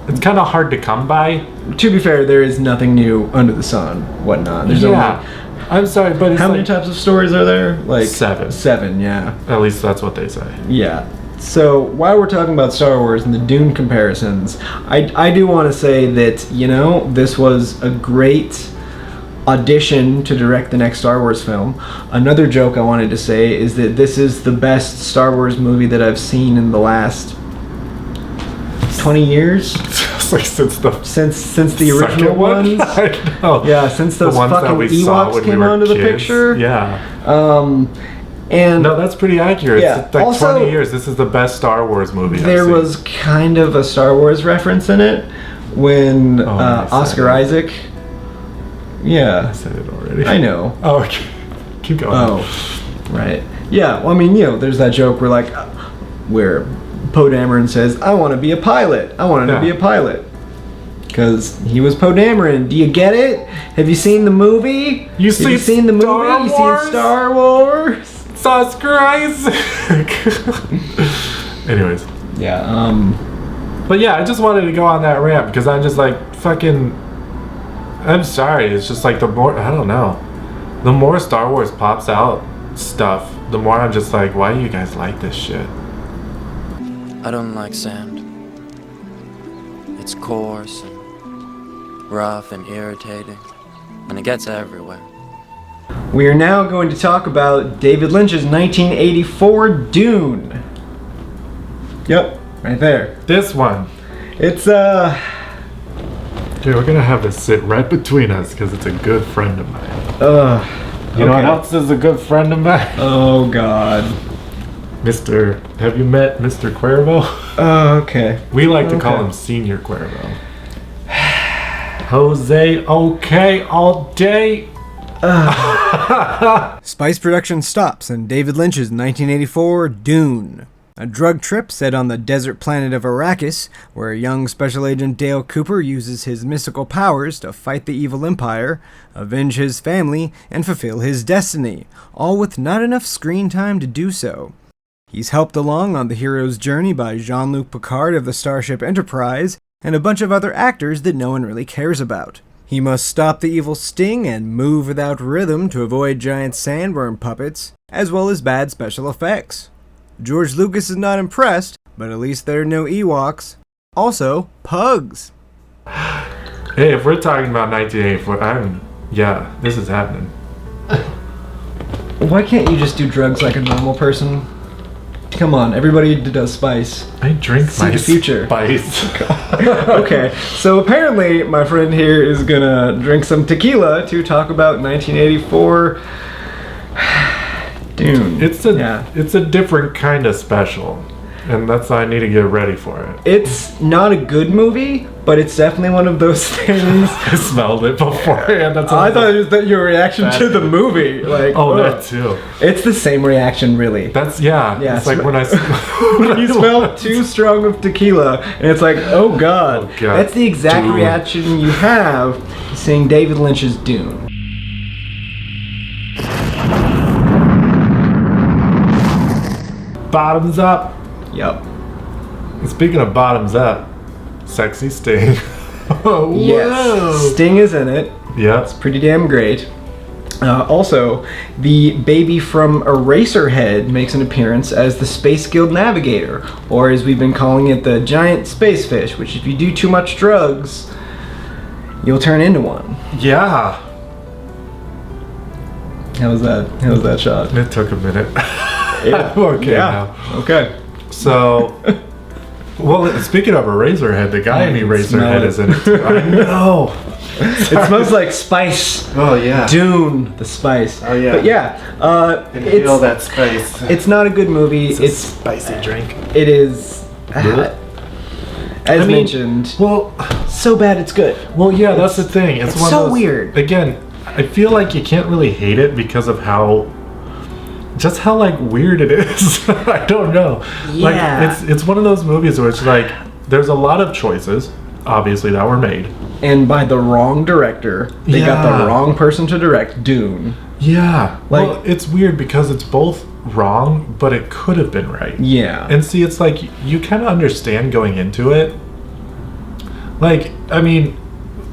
S2: It's kind of hard to come by.
S1: To be fair, there is nothing new under the sun, whatnot. There's only...
S2: I'm sorry, but it's
S1: how many types of stories are there? Like
S2: 7.
S1: 7, yeah.
S2: At least that's what they say.
S1: Yeah. So while we're talking about Star Wars and the Dune comparisons, I do want to say that, you know, this was a great audition to direct the next Star Wars film. Another joke I wanted to say is that this is the best Star Wars movie that I've seen in the last 20 years.
S2: Like since the
S1: original ones.
S2: I know.
S1: Yeah, since those fucking Ewoks came onto the picture.
S2: Yeah.
S1: And
S2: no, that's pretty accurate.
S1: Yeah.
S2: It's like
S1: also,
S2: 20 years. This is the best Star Wars movie
S1: there
S2: I've seen.
S1: was kind of a Star Wars reference in it when Oscar Isaac. Yeah.
S2: I said it already.
S1: I know.
S2: Oh, okay. Keep going.
S1: Oh, right. Yeah, well, I mean, you know, there's that joke where, like, where Poe Dameron says, I want to be a pilot. I wanted to be a pilot. Because he was Poe Dameron. Do you get it? Have you seen the movie? Have you seen the movie? You seen Star Wars?
S2: It's Oscar Isaac. Anyways.
S1: Yeah,
S2: But yeah, I just wanted to go on that rant because I'm just like, fucking... I'm sorry, it's just like the more... I don't know. The more Star Wars pops out stuff, the more I'm just like, why do you guys like this shit?
S9: I don't like sand. It's coarse and rough and irritating, and it gets everywhere.
S1: we are now going to talk about David Lynch's 1984 Dune. Yep, right there.
S2: This one.
S1: It's,
S2: Dude, we're gonna have this sit right between us because it's a good friend of mine. You know what else is a good friend of mine?
S1: Oh, God.
S2: Have you met Mr. Cuervo?
S1: Okay.
S2: We like to call him Senior Cuervo. Jose, okay, all day.
S1: Spice production stops in David Lynch's 1984 Dune. A drug trip set on the desert planet of Arrakis, where young Special Agent Dale Cooper uses his mystical powers to fight the evil empire, avenge his family, and fulfill his destiny, all with not enough screen time to do so. He's helped along on the hero's journey by Jean-Luc Picard of the Starship Enterprise, and a bunch of other actors that no one really cares about. He must stop the evil Sting and move without rhythm to avoid giant sandworm puppets, as well as bad special effects. George Lucas is not impressed, but at least there are no Ewoks. Also, pugs.
S2: Hey, if we're talking about 1984, yeah, this is happening.
S1: Why can't you just do drugs like a normal person? Come on, everybody does spice.
S2: I drink
S1: See the future.
S2: Spice.
S1: Okay, so apparently my friend here is gonna drink some tequila to talk about 1984 Dune.
S2: It's a different kind of special. And that's why I need to get ready for it.
S1: It's not a good movie, but it's definitely one of those things.
S2: I smelled it beforehand. That's
S1: I thought it was that your reaction to the movie. Like,
S2: that too.
S1: It's the same reaction, really.
S2: That's It's like when I
S1: when you smell too strong of tequila, and it's like, oh god. That's the exact
S2: Dune.
S1: reaction you have seeing David Lynch's Dune.
S2: Bottoms up.
S1: Yep.
S2: Speaking of bottoms up, sexy Sting. Whoa.
S1: Yes. Sting is in it.
S2: Yeah.
S1: It's pretty damn great. Also, the baby from Eraserhead makes an appearance as the Space Guild Navigator, or as we've been calling it, the giant space fish, which if you do too much drugs, you'll turn into one.
S2: Yeah.
S1: How was that shot?
S2: It took a minute.
S1: Yeah.
S2: Okay
S1: Yeah.
S2: now.
S1: Okay.
S2: So, well, speaking of Eraserhead, the guy in Eraserhead is in it too. I know.
S1: It smells like spice.
S2: Oh yeah.
S1: Dune, the spice.
S2: Oh yeah.
S1: But yeah,
S2: Feel that spice.
S1: it's not a good movie.
S2: It's a spicy drink.
S1: It is. As mentioned,
S2: well,
S1: so bad it's good.
S2: Well, yeah, that's the thing. It's one
S1: so
S2: of those,
S1: weird.
S2: Again, I feel like you can't really hate it because of how like weird it is. I don't know.
S1: Yeah.
S2: Like it's one of those movies where it's like there's a lot of choices, obviously, that were made.
S1: And by the wrong director. They got the wrong person to direct Dune.
S2: Yeah.
S1: Like,
S2: well, it's weird because it's both wrong, but it could have been right.
S1: Yeah.
S2: And see, it's like you kind of understand going into it. Like, I mean,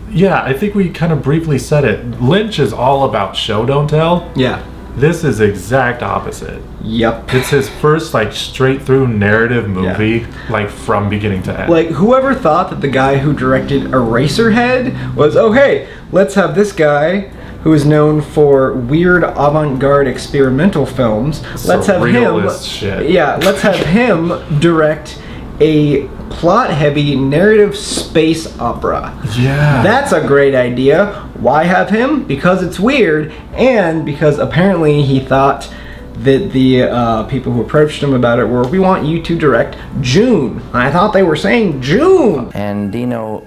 S2: yeah, I think we kind of briefly said it. Lynch is all about show, don't tell.
S1: Yeah.
S2: This is exact opposite.
S1: Yep.
S2: It's his first like straight through narrative movie, like from beginning to end.
S1: Like, whoever thought that the guy who directed Eraserhead was, oh hey, let's have this guy who is known for weird avant-garde experimental films. Let's have him.
S2: Shit.
S1: Yeah, let's have him direct a plot-heavy narrative space opera.
S2: Yeah.
S1: That's a great idea. Why have him? Because it's weird, and because apparently he thought that the people who approached him about it were, we want you to direct June. I thought they were saying June.
S10: And Dino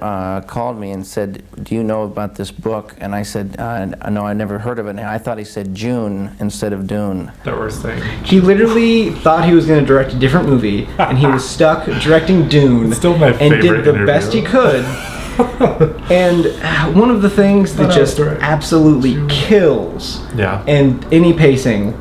S10: called me and said, do you know about this book? And I said, no, I never heard of it. And I thought he said June instead of Dune.
S2: That we're saying.
S1: He literally thought he was going to direct a different movie, and he was stuck directing Dune.
S2: It's still my favorite
S1: and did the
S2: interview.
S1: best he could. And one of the things that just absolutely kills and any pacing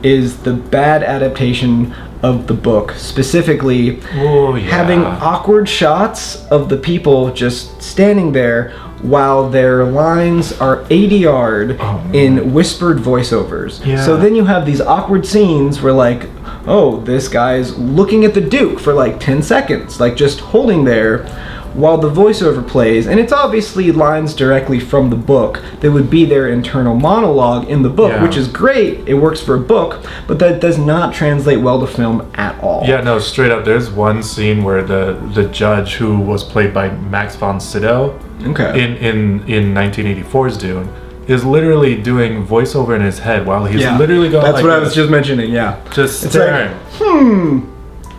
S1: is the bad adaptation of the book, specifically having awkward shots of the people just standing there while their lines are ADR'd in whispered voiceovers.
S2: Yeah.
S1: So then you have these awkward scenes where, like, oh, this guy's looking at the Duke for like 10 seconds, like just holding there while the voiceover plays, and it's obviously lines directly from the book that would be their internal monologue in the book, which is great. It works for a book, but that does not translate well to film at all.
S2: Yeah, no, straight up. There's one scene where the judge, who was played by Max von Sydow, in 1984's Dune, is literally doing voiceover in his head while he's literally going.
S1: That's
S2: like
S1: what I was just mentioning. Yeah,
S2: just
S1: it's
S2: staring.
S1: Like,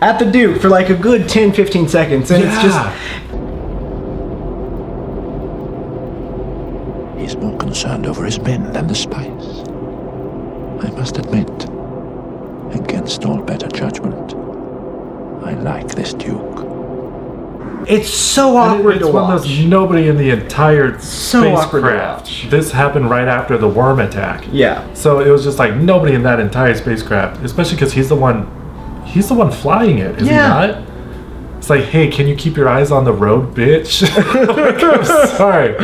S1: at the Duke for like a good 10-15 seconds, and it's just.
S11: He's more concerned over his men than the spice. I must admit, against all better judgment, I like this Duke.
S1: It's so awkward to watch.
S2: There's nobody in the entire spacecraft. This happened right after the worm attack.
S1: Yeah.
S2: So it was just like nobody in that entire spacecraft, especially because he's the one flying it, is he not? It's like, hey, can you keep your eyes on the road, bitch? Like, I'm sorry.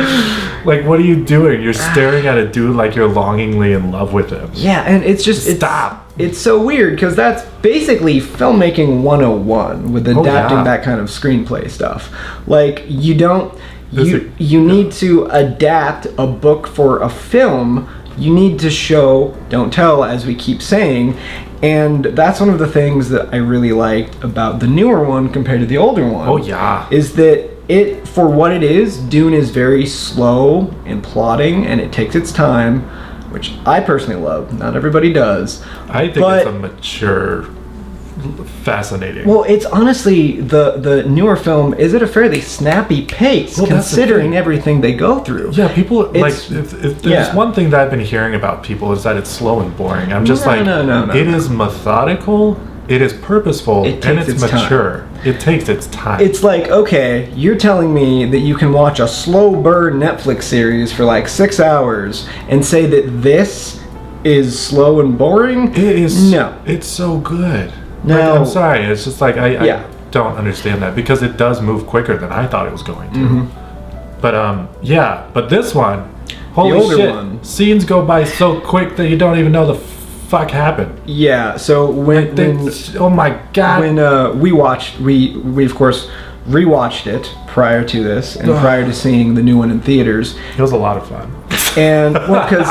S2: Like, what are you doing? You're staring at a dude like you're longingly in love with him.
S1: Yeah, and it's just
S2: stop.
S1: It's so weird because that's basically filmmaking 101 with adapting that kind of screenplay stuff. Like, you don't you need to adapt a book for a film. You need to show, don't tell, as we keep saying. And that's one of the things that I really liked about the newer one compared to the older one.
S2: Oh, yeah.
S1: Is that it, for what it is, Dune is very slow in plotting, and it takes its time, which I personally love. Not everybody does.
S2: I think it's a mature fascinating.
S1: Well, it's honestly the newer film is at a fairly snappy pace, considering everything they go through.
S2: Yeah, people if there's one thing that I've been hearing about people is that it's slow and boring. I'm just
S1: No.
S2: It is methodical, it is purposeful, and it's mature.
S1: Time.
S2: It takes its time.
S1: It's like, okay, you're telling me that you can watch a slow burn Netflix series for like 6 hours and say that this is slow and boring?
S2: It is.
S1: No.
S2: It's so good.
S1: No.
S2: Like, I'm sorry. It's just like I don't understand that because it does move quicker than I thought it was going to.
S1: Mm-hmm.
S2: But but this one, holy shit, scenes go by so quick that you don't even know the fuck happened.
S1: Yeah. So when
S2: oh my god,
S1: when we watched, we of course rewatched it prior to this and prior to seeing the new one in theaters.
S2: It was a lot of fun.
S1: And well, because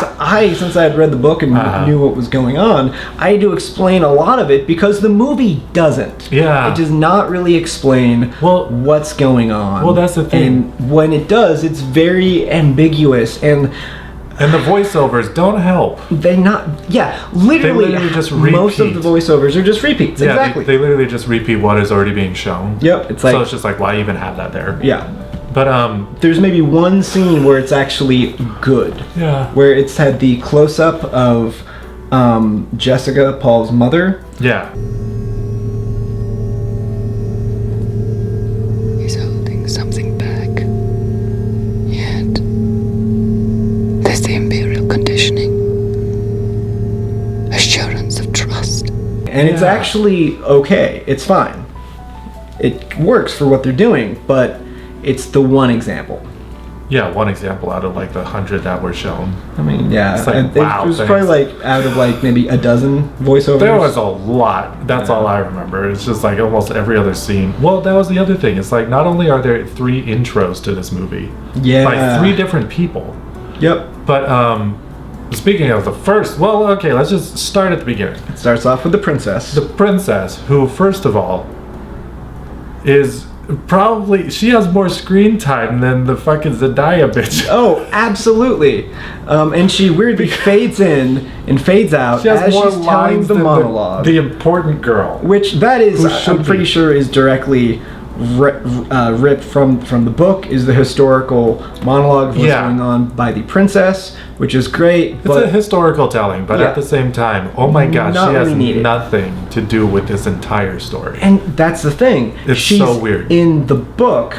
S1: since I had read the book and knew what was going on, I had to explain a lot of it because the movie doesn't.
S2: Yeah.
S1: It does not really explain what's going on.
S2: Well, that's the thing.
S1: And when it does, it's very ambiguous and
S2: the voiceovers don't help.
S1: Literally
S2: just repeat.
S1: Most of the voiceovers are just repeats.
S2: Yeah,
S1: exactly.
S2: They literally just repeat what is already being shown.
S1: Yep. It's like,
S2: so it's just like, why even have that there?
S1: Yeah.
S2: But
S1: there's maybe one scene where it's actually good.
S2: Yeah.
S1: Where it's had the close up of Jessica, Paul's mother.
S2: Yeah.
S12: He's holding something back. Yet there's the imperial conditioning. Assurance of trust.
S1: And it's actually okay. It's fine. It works for what they're doing, but it's the one example.
S2: Yeah, one example out of like the 100 that were shown.
S1: I mean, yeah.
S2: It's like, wow,
S1: it was probably like out of like maybe a dozen voiceovers.
S2: There was a lot. That's all I remember. It's just like almost every other scene. Well, that was the other thing. It's like not only are there 3 intros to this movie, like 3 different people.
S1: Yep.
S2: But speaking of the first, well, okay, let's just start at the beginning.
S1: It starts off with the princess.
S2: The princess, who first of all is probably, she has more screen time than the fucking Zendaya bitch.
S1: Oh, absolutely. And she weirdly fades in and fades out as she's telling the monologue.
S2: The important girl.
S1: Which that is, I'm pretty sure, is directly ripped from the book, is the historical monologue of what's going on by the princess, which is great.
S2: It's a historical telling, but at the same time, oh my gosh, she has
S1: really
S2: nothing to do with this entire story.
S1: And that's the thing.
S2: She's so weird.
S1: In the book,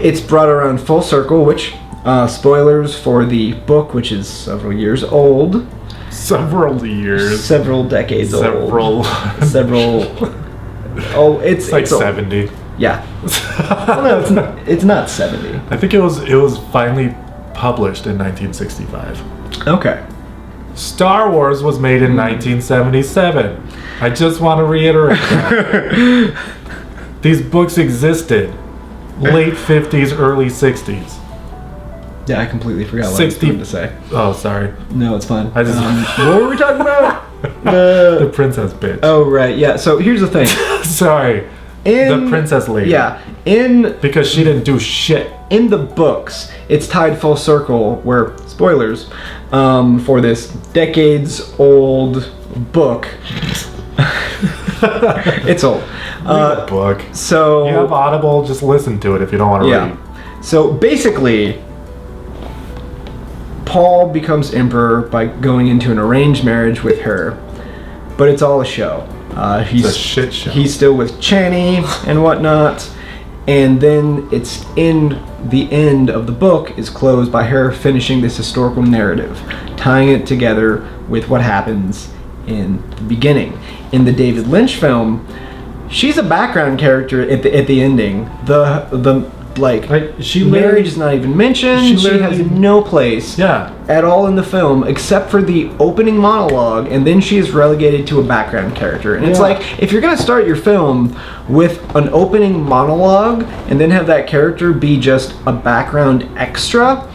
S1: it's brought around full circle, which, spoilers for the book, which is several years old.
S2: Several years.
S1: Several decades old. Several. Oh, it's
S2: like
S1: it's
S2: 70.
S1: Old. Yeah. Well, no, it's not 70.
S2: I think it was finally published in 1965.
S1: Okay.
S2: Star Wars was made in 1977. I just want to reiterate that. These books existed late 50s, early 60s.
S1: Yeah, I completely forgot what I was going to say.
S2: Oh, sorry.
S1: No, it's fine.
S2: I just
S1: what were we talking about?
S2: The princess bitch.
S1: Oh, right. Yeah, so here's the thing.
S2: Sorry. The princess lady.
S1: Yeah.
S2: Because she didn't do shit.
S1: In the books, it's tied full circle where, spoilers, for this decades-old book. It's old.
S2: Read the book.
S1: So
S2: you have Audible, just listen to it if you don't want to read.
S1: So basically, Paul becomes emperor by going into an arranged marriage with her, but it's all a show. He's
S2: a shit show.
S1: He's still with Chani and whatnot, and then it's in the end of the book is closed by her finishing this historical narrative, tying it together with what happens in the beginning. In the David Lynch film, she's a background character at the ending. Marriage is not even mentioned. She has no place at all in the film except for the opening monologue, and then she is relegated to a background character. And it's like, if you're gonna start your film with an opening monologue and then have that character be just a background extra,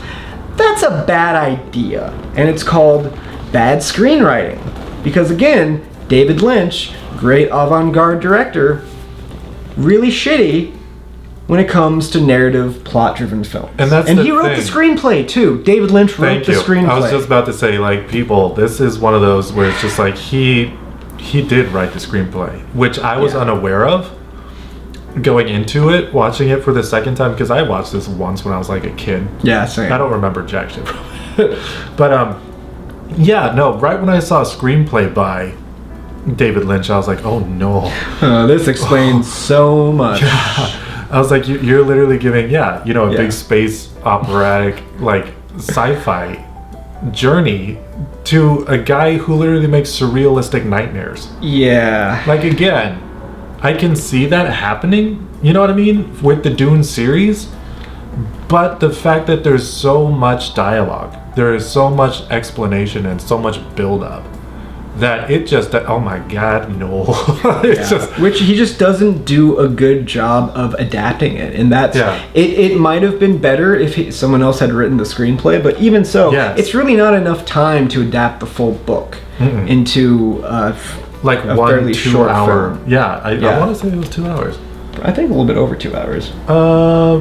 S1: that's a bad idea. And it's called bad screenwriting. Because again, David Lynch, great avant-garde director, really shitty when it comes to narrative, plot-driven films. And he wrote the screenplay, too. David Lynch wrote the screenplay.
S2: I was just about to say, like, people, this is one of those where it's just like, he he did write the screenplay, which I was
S1: Yeah.
S2: unaware of going into it, watching it for the second time, because I watched this once when I was like a kid.
S1: Yeah, same.
S2: I don't remember jack shit from it. But yeah, no, right when I saw a screenplay by David Lynch, I was like, oh no.
S1: This explains so much.
S2: I was like, you're literally giving, a big space operatic, like, sci-fi journey to a guy who literally makes surrealistic nightmares.
S1: Yeah.
S2: Like, again, I can see that happening, you know what I mean, with the Dune series, but the fact that there's so much dialogue, there is so much explanation and so much build-up, that it just, oh my god, no. It's just,
S1: which he just doesn't do a good job of adapting it, and that's it might have been better if someone else had written the screenplay, but even so, it's really not enough time to adapt the full book into
S2: like
S1: a
S2: 1
S1: fairly
S2: 2
S1: short
S2: hour
S1: film.
S2: I want to say it was 2 hours.
S1: I think a little bit over 2 hours.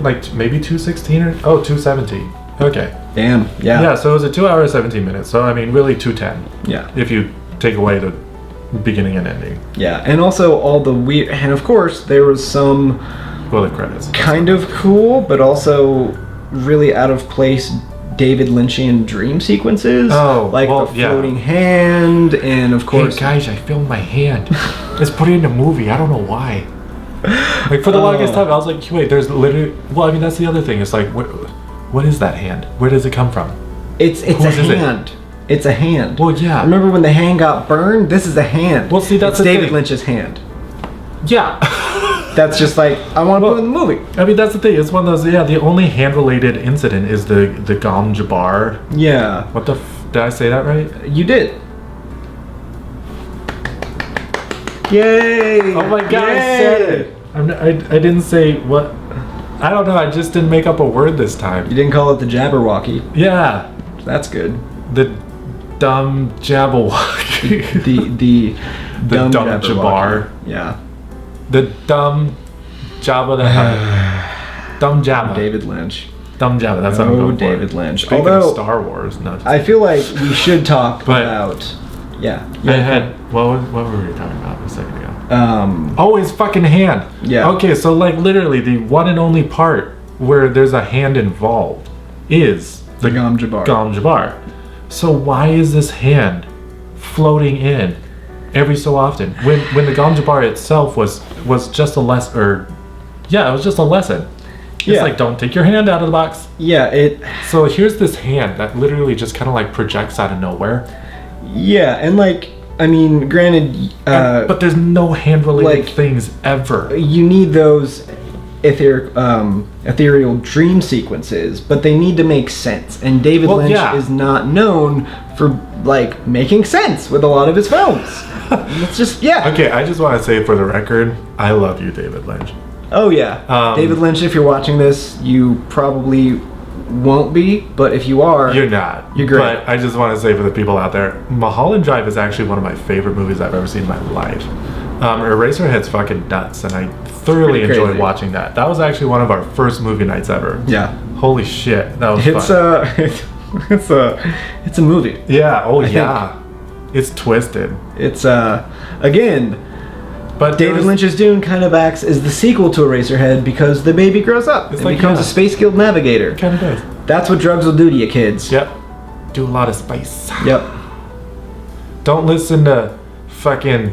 S2: Like maybe 2:16 or 2:17. Okay.
S1: Damn. Yeah,
S2: so it was a 2 hour 17 minutes, so I mean really 2:10.
S1: Yeah,
S2: if you take away the beginning and ending.
S1: Yeah, and also all the weird, and of course there was some
S2: the credits
S1: kind of cool but also really out of place David Lynchian dream sequences. Like the floating hand, and of course,
S2: hey guys, I filmed my hand. Let's put it in a movie. I don't know why. Like for the longest time I was like, wait, there's literally, well, I mean, that's the other thing. It's like, what is that hand? Where does it come from?
S1: It's a hand. It's a hand.
S2: Well, yeah.
S1: Remember when the hand got burned? This is a hand.
S2: Well, see, that's
S1: David Lynch's hand.
S2: Yeah.
S1: That's just like, I want to put it in the movie.
S2: I mean, that's the thing. It's one of those, the only hand-related incident is the Gom Jabbar.
S1: Yeah.
S2: What the did I say that right?
S1: You did. Yay!
S2: Oh my god, I said it! I didn't say what... I don't know, I just didn't make up a word this time.
S1: You didn't call it the Jabberwocky.
S2: Yeah.
S1: That's good.
S2: The dumb Jabberwocky.
S1: the dumb
S2: Jabbar.
S1: Yeah.
S2: The dumb Jabba the Hutt. Dumb Jabba.
S1: David Lynch.
S2: Dumb Jabba, that's what I'm going
S1: David
S2: for.
S1: Lynch.
S2: Speaking
S1: Although,
S2: of Star Wars, no.
S1: I feel like we should talk about... Yeah.
S2: I had... What were we talking about a second ago? Oh, his fucking hand.
S1: Yeah.
S2: Okay, so like literally the one and only part where there's a hand involved is
S1: the Gom Jabbar.
S2: Gom Jabbar. So why is this hand floating in every so often when the Gom Jabbar itself was just a lesson? Or it was just a lesson. It's like, don't take your hand out of the box.
S1: Yeah,
S2: So here's this hand that literally just kind of like projects out of nowhere.
S1: Yeah, and like, I mean, granted,
S2: but there's no hand-related things ever.
S1: You need those ethereal dream sequences, but they need to make sense. And David Lynch is not known for like making sense with a lot of his films. It's just
S2: Okay, I just want to say for the record, I love you, David Lynch.
S1: Oh yeah, David Lynch. If you're watching this, you probably won't be, but if you are,
S2: you're not.
S1: You're great.
S2: But I just want to say for the people out there, Mulholland Drive is actually one of my favorite movies I've ever seen in my life. Eraserhead's fucking nuts, and I thoroughly enjoyed watching that. That was actually one of our first movie nights ever.
S1: Yeah.
S2: Holy shit, that was fun.
S1: It's a movie.
S2: Yeah. Oh yeah. It's twisted.
S1: It's again.
S2: But
S1: David Lynch's Dune kind of acts as the sequel to Eraserhead because the baby grows up and becomes a space guild navigator.
S2: It kind of does.
S1: That's what drugs will do to you, kids.
S2: Yep. Do a lot of spice.
S1: Yep.
S2: Don't listen to fucking,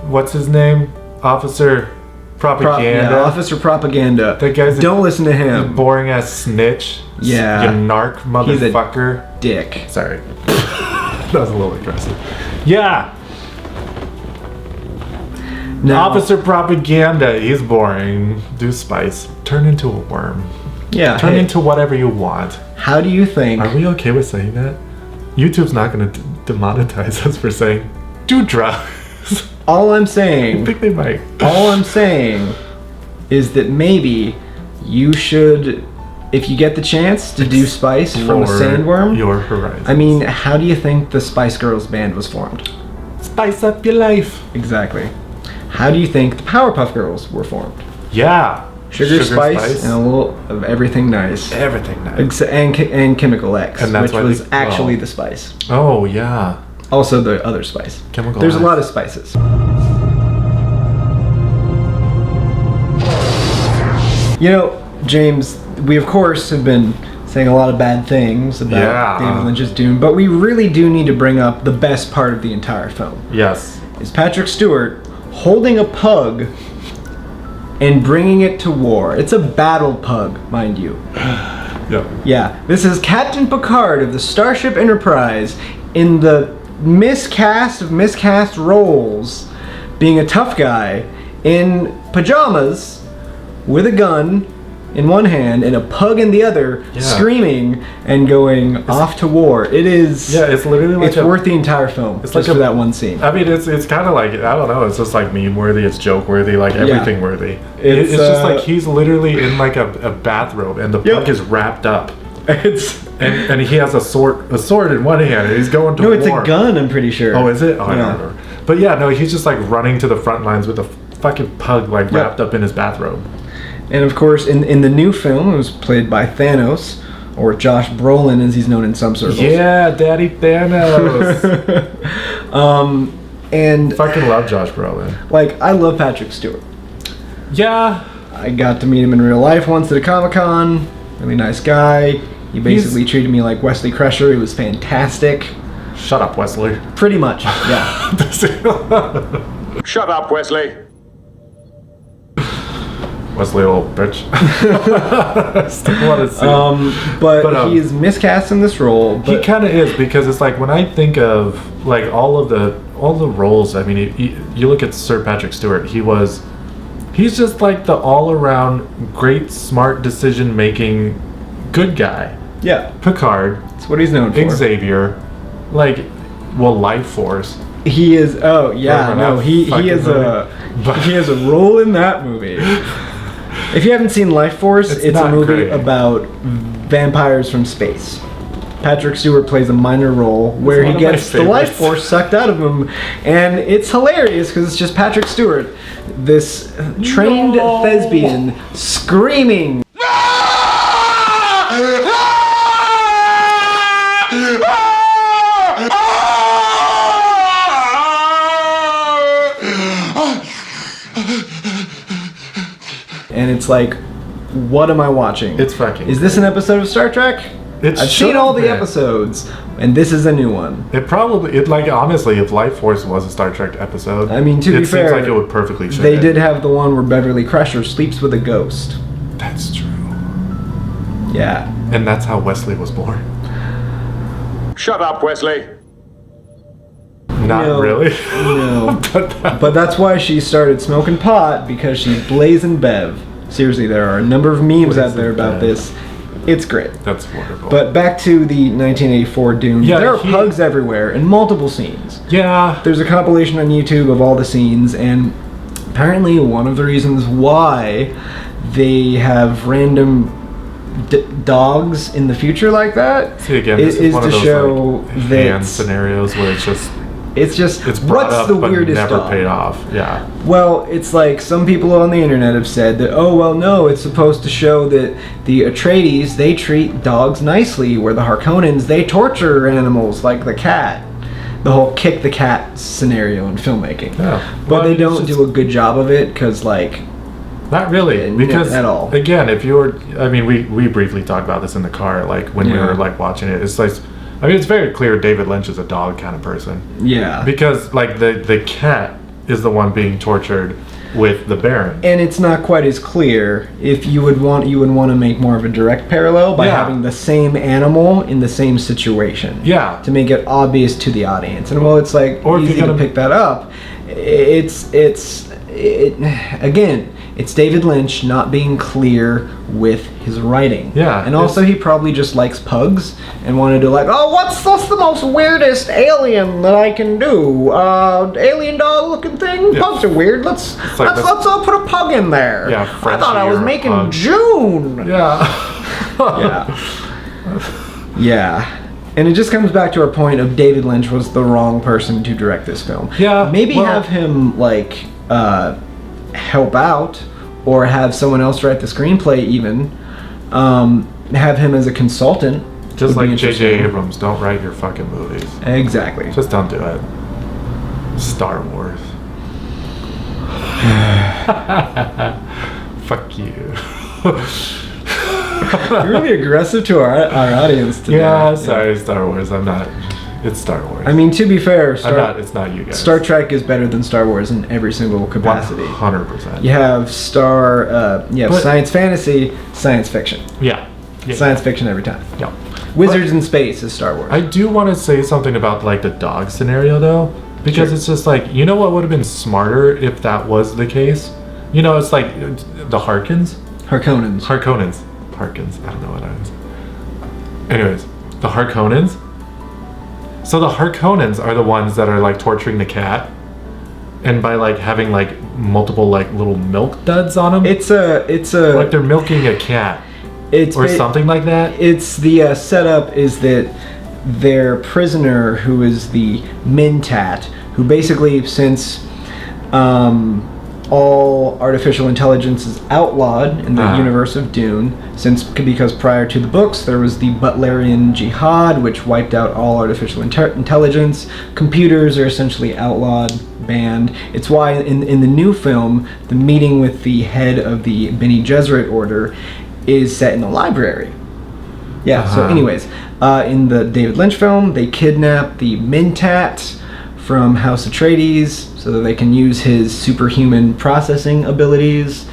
S2: what's his name? Officer Propaganda.
S1: Officer Propaganda.
S2: That guy's
S1: Don't listen to him.
S2: Boring ass snitch.
S1: Yeah.
S2: You narc motherfucker.
S1: He's a dick.
S2: Sorry. That was a little aggressive. Yeah. Now, Officer Propaganda, he's boring. Do spice. Turn into a worm.
S1: Yeah.
S2: Turn into whatever you want.
S1: How do you think...
S2: Are we okay with saying that? YouTube's not going to demonetize us for saying, do drugs.
S1: All I'm saying...
S2: I think they might.
S1: All I'm saying is that maybe you should, if you get the chance to do spice from a sandworm...
S2: your horizons.
S1: I mean, how do you think the Spice Girls band was formed?
S2: Spice up your life.
S1: Exactly. How do you think the Powerpuff Girls were formed?
S2: Yeah.
S1: Sugar spice, and a little of everything nice.
S2: Everything nice.
S1: And Chemical X,
S2: and that's
S1: which was actually the spice.
S2: Oh, yeah.
S1: Also the other spice.
S2: Chemical
S1: There's
S2: ice.
S1: a lot of spices. You know, James, we of course have been saying a lot of bad things about David Lynch's Dune, but we really do need to bring up the best part of the entire film.
S2: Yes.
S1: Is Patrick Stewart holding a pug and bringing it to war. It's a battle pug, mind you.
S2: Yeah.
S1: Yeah. This is Captain Picard of the Starship Enterprise in the miscast of miscast roles, being a tough guy in pajamas with a gun in one hand and a pug in the other, screaming and going off to war. It is.
S2: Yeah, it's literally like
S1: it's worth the entire film. It's just like for that one scene.
S2: I mean, it's kind of like, I don't know. It's just like meme worthy. It's joke worthy. Like everything worthy. It's just like he's literally in like a bathrobe and the pug is wrapped up. And he has a sword in one hand and he's going to war.
S1: No, it's a gun. I'm pretty sure.
S2: Oh, is it? Oh, I don't remember. But yeah, no, he's just like running to the front lines with a fucking pug like wrapped up in his bathrobe.
S1: And of course, in the new film, it was played by Thanos, or Josh Brolin, as he's known in some circles.
S2: Yeah, Daddy Thanos.
S1: And
S2: fucking love Josh Brolin.
S1: Like, I love Patrick Stewart.
S2: Yeah.
S1: I got to meet him in real life once at a Comic-Con. Really nice guy. He basically treated me like Wesley Crusher. He was fantastic.
S2: Shut up, Wesley.
S1: Pretty much, yeah.
S4: Shut up, Wesley.
S2: Wesley, old bitch. Still want to see.
S1: But he is miscast in this role.
S2: He kind of is, because it's like when I think of like all the roles. I mean, you look at Sir Patrick Stewart. He's just like the all-around great, smart decision-making, good guy.
S1: Yeah.
S2: Picard.
S1: That's what he's known for.
S2: Xavier. Life Force.
S1: He is. Oh yeah. No. He has a role in that movie. If you haven't seen Life Force, it's a movie about vampires from space. Patrick Stewart plays a minor role where he gets the life force sucked out of him, and it's hilarious because it's just Patrick Stewart, this trained thespian, screaming. And it's like, what am I watching?
S2: It's fucking.
S1: Is this an episode of Star Trek? I've seen all the episodes, and this is a new one.
S2: Honestly, if Life Force was a Star Trek episode,
S1: I mean, to be fair,
S2: it seems like it would perfectly fit.
S1: They did have the one where Beverly Crusher sleeps with a ghost.
S2: That's true.
S1: Yeah.
S2: And that's how Wesley was born.
S4: Shut up, Wesley.
S2: Not really.
S1: No. But that's why she started smoking pot, because she's blazing Bev. Seriously, there are a number of memes out there about this. It's great.
S2: That's wonderful.
S1: But back to the 1984 Dune.
S2: Yeah,
S1: there are pugs everywhere in multiple scenes.
S2: Yeah.
S1: There's a compilation on YouTube of all the scenes, and apparently one of the reasons why they have random dogs in the future like that is to show that
S2: scenarios where it's brought
S1: what's
S2: up,
S1: the
S2: but
S1: weirdest
S2: never
S1: dog?
S2: paid off. Yeah.
S1: Well, it's like some people on the internet have said that, oh, well, no, it's supposed to show that the Atreides, they treat dogs nicely, where the Harkonnens, they torture animals like the cat. The whole kick the cat scenario in filmmaking.
S2: Yeah.
S1: But they don't do a good job of it, because, like...
S2: Not really, because,
S1: at all.
S2: Again, if you were... I mean, we briefly talked about this in the car, like, when we were, like, watching it. It's like... I mean, it's very clear David Lynch is a dog kind of person.
S1: Yeah.
S2: Because, like, the cat is the one being tortured with the Baron.
S1: And it's not quite as clear. If you would want to make more of a direct parallel by having the same animal in the same situation.
S2: Yeah.
S1: To make it obvious to the audience. And well, it's like easy to pick that up. Again, it's David Lynch not being clear with his writing.
S2: Yeah.
S1: And also he probably just likes pugs and wanted to what's the most weirdest alien that I can do? Alien dog looking thing? Yeah. Pugs are weird. Let's put a pug in there.
S2: Yeah,
S1: I thought I was making pug. June.
S2: Yeah.
S1: Yeah. Yeah. And it just comes back to our point of David Lynch was the wrong person to direct this film.
S2: Yeah.
S1: Maybe have him help out, or have someone else write the screenplay even. Have him as a consultant
S2: Just like J.J. Abrams, don't write your fucking movies.
S1: Exactly.
S2: Just don't do it. Star Wars. Fuck you.
S1: You're really aggressive to our audience today.
S2: Yeah, sorry, Star Wars. I'm not. It's Star Wars.
S1: I mean, to be fair,
S2: it's not you guys.
S1: Star Trek is better than Star Wars in every single capacity.
S2: 100%.
S1: You have science fantasy, science fiction.
S2: Yeah.
S1: Science fiction every time.
S2: Yeah.
S1: Wizards in space is Star Wars.
S2: I do want to say something about like the dog scenario though, because it's just like, you know what would have been smarter if that was the case? You know, it's like the Harkonnens.
S1: I don't know what that is. Anyways, the Harkonnens. So the Harkonnens are the ones that are like torturing the cat, and by like having like multiple like little milk duds on them. It's a like they're milking a cat. Something like that. It's the setup is that their prisoner, who is the Mentat, who basically, since all artificial intelligence is outlawed in the universe of Dune, because prior to the books there was the Butlerian Jihad, which wiped out all artificial intelligence. Computers are essentially outlawed, banned. It's why in the new film, the meeting with the head of the Bene Gesserit order is set in the library. So anyways, in the David Lynch film, they kidnap the Mentat from House Atreides so that they can use his superhuman processing abilities,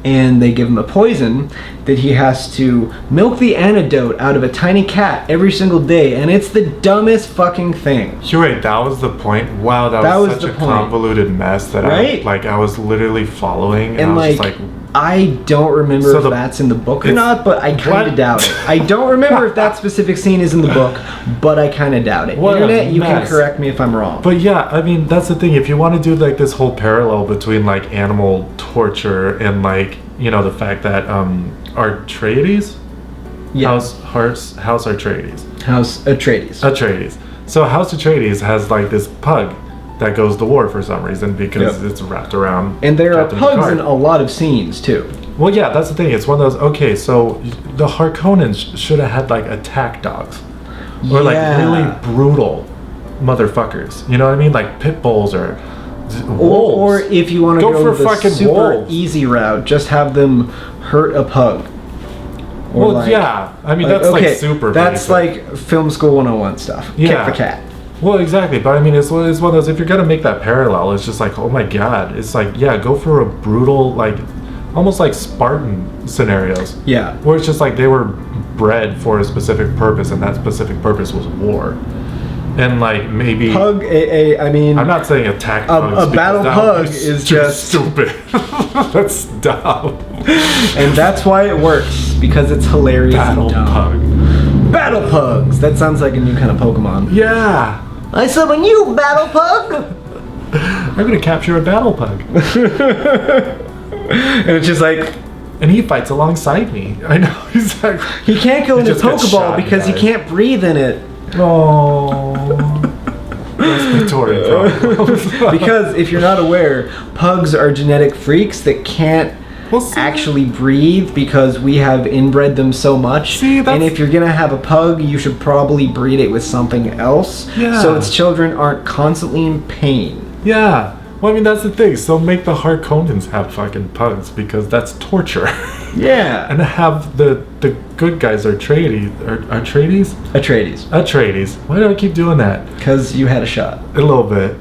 S1: and they give him a poison that he has to milk the antidote out of a tiny cat every single day, and it's the dumbest fucking thing.
S2: You're right, that was the point. Wow, that was such a convoluted mess that I was literally following, and I was just like, I don't remember if that's in the book or not, but I kind of doubt it. I don't remember if that specific scene is in the book, but I kind of doubt it. Internet, you can correct me if I'm wrong. But yeah, I mean, that's the thing. If you want to do like this whole parallel between like animal torture and like, you know, the fact that Atreides? House Atreides.
S1: House Atreides.
S2: So House Atreides has like this pug that goes to war for some reason because it's wrapped around.
S1: And there are pugs in a lot of scenes too.
S2: Well, yeah, that's the thing. It's one of those. Okay, so the Harkonnens should have had like attack dogs, or like really brutal motherfuckers. You know what I mean? Like pit bulls or wolves.
S1: Or if you want to go for the fucking super easy route, just have them hurt a pug.
S2: Or well, yeah. I mean, that's like super.
S1: That's basic. Like film school 101 stuff.
S2: Yeah.
S1: Kick the cat.
S2: Well, exactly, but I mean, it's one of those, if you're gonna make that parallel, it's just like, oh my god, it's like, yeah, go for a brutal, like, almost like Spartan scenarios.
S1: Yeah.
S2: Where it's just like they were bred for a specific purpose, and that specific purpose was war. And like, maybe...
S1: I mean...
S2: I'm not saying attack pugs.
S1: A battle pug is just...
S2: stupid. That's dumb.
S1: And that's why it works, because it's hilarious and dumb. Battle pugs! That sounds like a new kind of Pokemon.
S2: Yeah!
S1: I summon you, battle pug!
S2: I'm gonna capture a battle pug.
S1: And it's just like...
S2: And he fights alongside me. I know, exactly.
S1: He can't go in his Pokeball because he can't breathe in it.
S2: Oh. Respiratory problems.
S1: Because if you're not aware, pugs are genetic freaks that can't actually breathe because we have inbred them so much. And if you're gonna have a pug, you should probably breed it with something else, so its children aren't constantly in pain.
S2: Yeah. Well, I mean, that's the thing. So make the Harkonnens have fucking pugs, because that's torture.
S1: Yeah.
S2: And have the good guys Atreides. Why do I keep doing that?
S1: Because you had a shot.
S2: A little bit.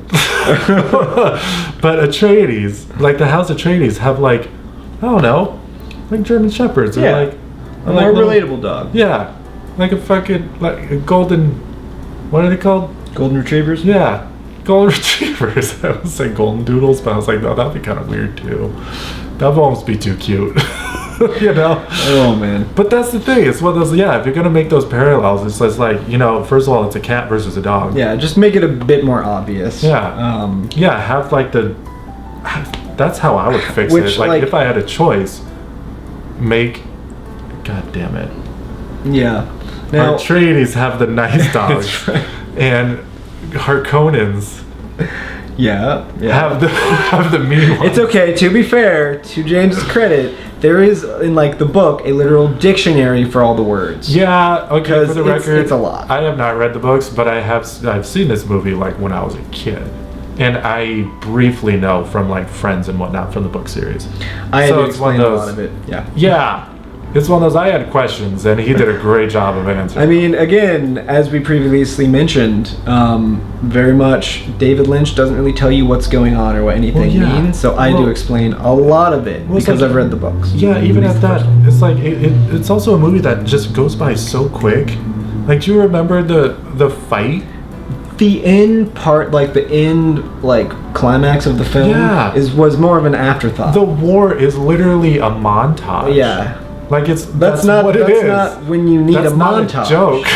S2: But Atreides, like the House Atreides, have like, I don't know, like German Shepherds, or like
S1: a more relatable dog.
S2: Yeah, like a fucking like a golden. What are they called?
S1: Golden retrievers.
S2: Yeah, golden retrievers. I was saying golden doodles, but I was like, no, that'd be kind of weird too. That would almost be too cute. You know?
S1: Oh man.
S2: But that's the thing. It's one of those. Yeah, if you're gonna make those parallels, it's just like, you know, first of all, it's a cat versus a dog.
S1: Yeah, just make it a bit more obvious.
S2: Yeah. Yeah. Have like the. That's how I would fix it. Like if I had a choice, make. God damn it.
S1: Yeah. Now,
S2: Atreides have the nice dogs,
S1: right.
S2: and Harkonnens have the mean ones.
S1: It's okay. To be fair, to James's credit, there is in like the book a literal dictionary for all the words.
S2: Yeah, okay. For the record,
S1: it's a lot.
S2: I have not read the books, but I've seen this movie like when I was a kid, and I briefly know from like friends and whatnot from the book series.
S1: I had to explain a lot of it. Yeah.
S2: Yeah. It's one of those I had questions, and he did a great job of answering.
S1: I mean, again, as we previously mentioned, very much David Lynch doesn't really tell you what's going on or what anything means, so I do explain a lot of it because I've read the books.
S2: Yeah, even at that, it's like it's also a movie that just goes by so quick. Like, do you remember the fight?
S1: The end part, like the end, like climax of the film, was more of an afterthought.
S2: The war is literally a montage.
S1: Yeah.
S2: Like
S1: that's not what it is. That's not when you need a montage.
S2: Not a joke.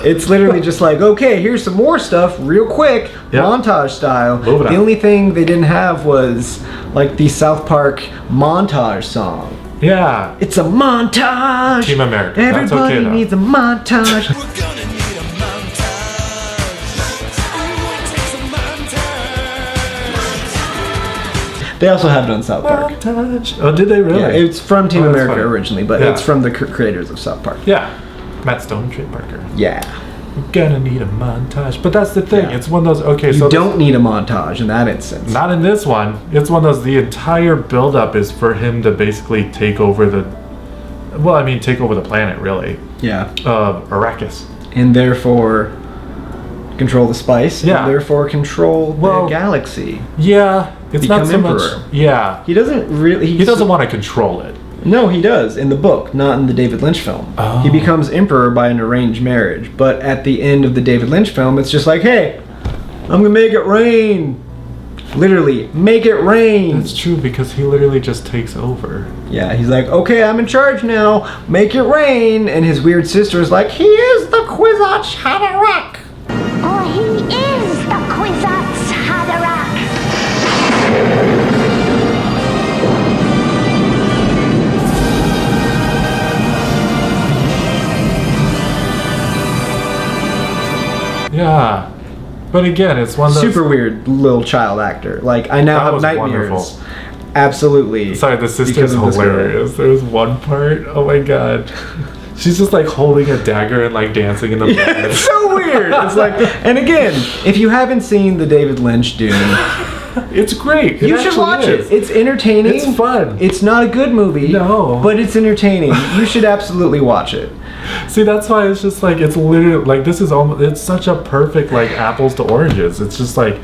S1: It's literally just like, okay, here's some more stuff real quick, montage style. The only thing they didn't have was like the South Park montage song.
S2: Yeah.
S1: It's a montage.
S2: Team America.
S1: Everybody needs a montage.
S5: We're gonna need a
S1: They also have it on South Park.
S2: Montage. Oh, did they really?
S1: Yeah, it's from Team America
S2: funny.
S1: Originally, but it's from the creators of South Park.
S2: Yeah. Matt Stone and Trey Parker.
S1: Yeah.
S2: We're gonna need a montage. But that's the thing. Yeah. It's one of those, okay,
S1: you don't need a montage in that instance.
S2: Not in this one. It's one of those, the entire build-up is for him to basically take over the planet, really.
S1: Yeah.
S2: Of Arrakis.
S1: And therefore control the spice.
S2: Yeah.
S1: And therefore control the galaxy.
S2: Yeah. It's not so
S1: emperor.
S2: much. Yeah.
S1: He doesn't really.
S2: He doesn't want to control it.
S1: No, he does in the book, not in the David Lynch film.
S2: Oh.
S1: He becomes emperor by an arranged marriage, but at the end of the David Lynch film, it's just like, hey, I'm gonna make it rain. Literally, make it rain.
S2: That's true because he literally just takes over.
S1: Yeah, he's like, okay, I'm in charge now. Make it rain, and his weird sister is like, he is the Kwisatz Haderach.
S3: Oh, he is the Kwisatz Haderach.
S2: Yeah, but again, it's one of those
S1: super weird little child actor. Like I now have nightmares. Wonderful. Absolutely.
S2: Sorry, the sister's hilarious. There's one part. Oh my god, she's just like holding a dagger and like dancing in the blood.
S1: It's so weird. It's like, and again, if you haven't seen the David Lynch Dune,
S2: it's great.
S1: You should watch it. It's entertaining.
S2: It's fun.
S1: It's not a good movie.
S2: No,
S1: but it's entertaining. You should absolutely watch it.
S2: See, that's why it's just like, it's literally like, this is almost, it's such a perfect like apples to oranges. It's just like,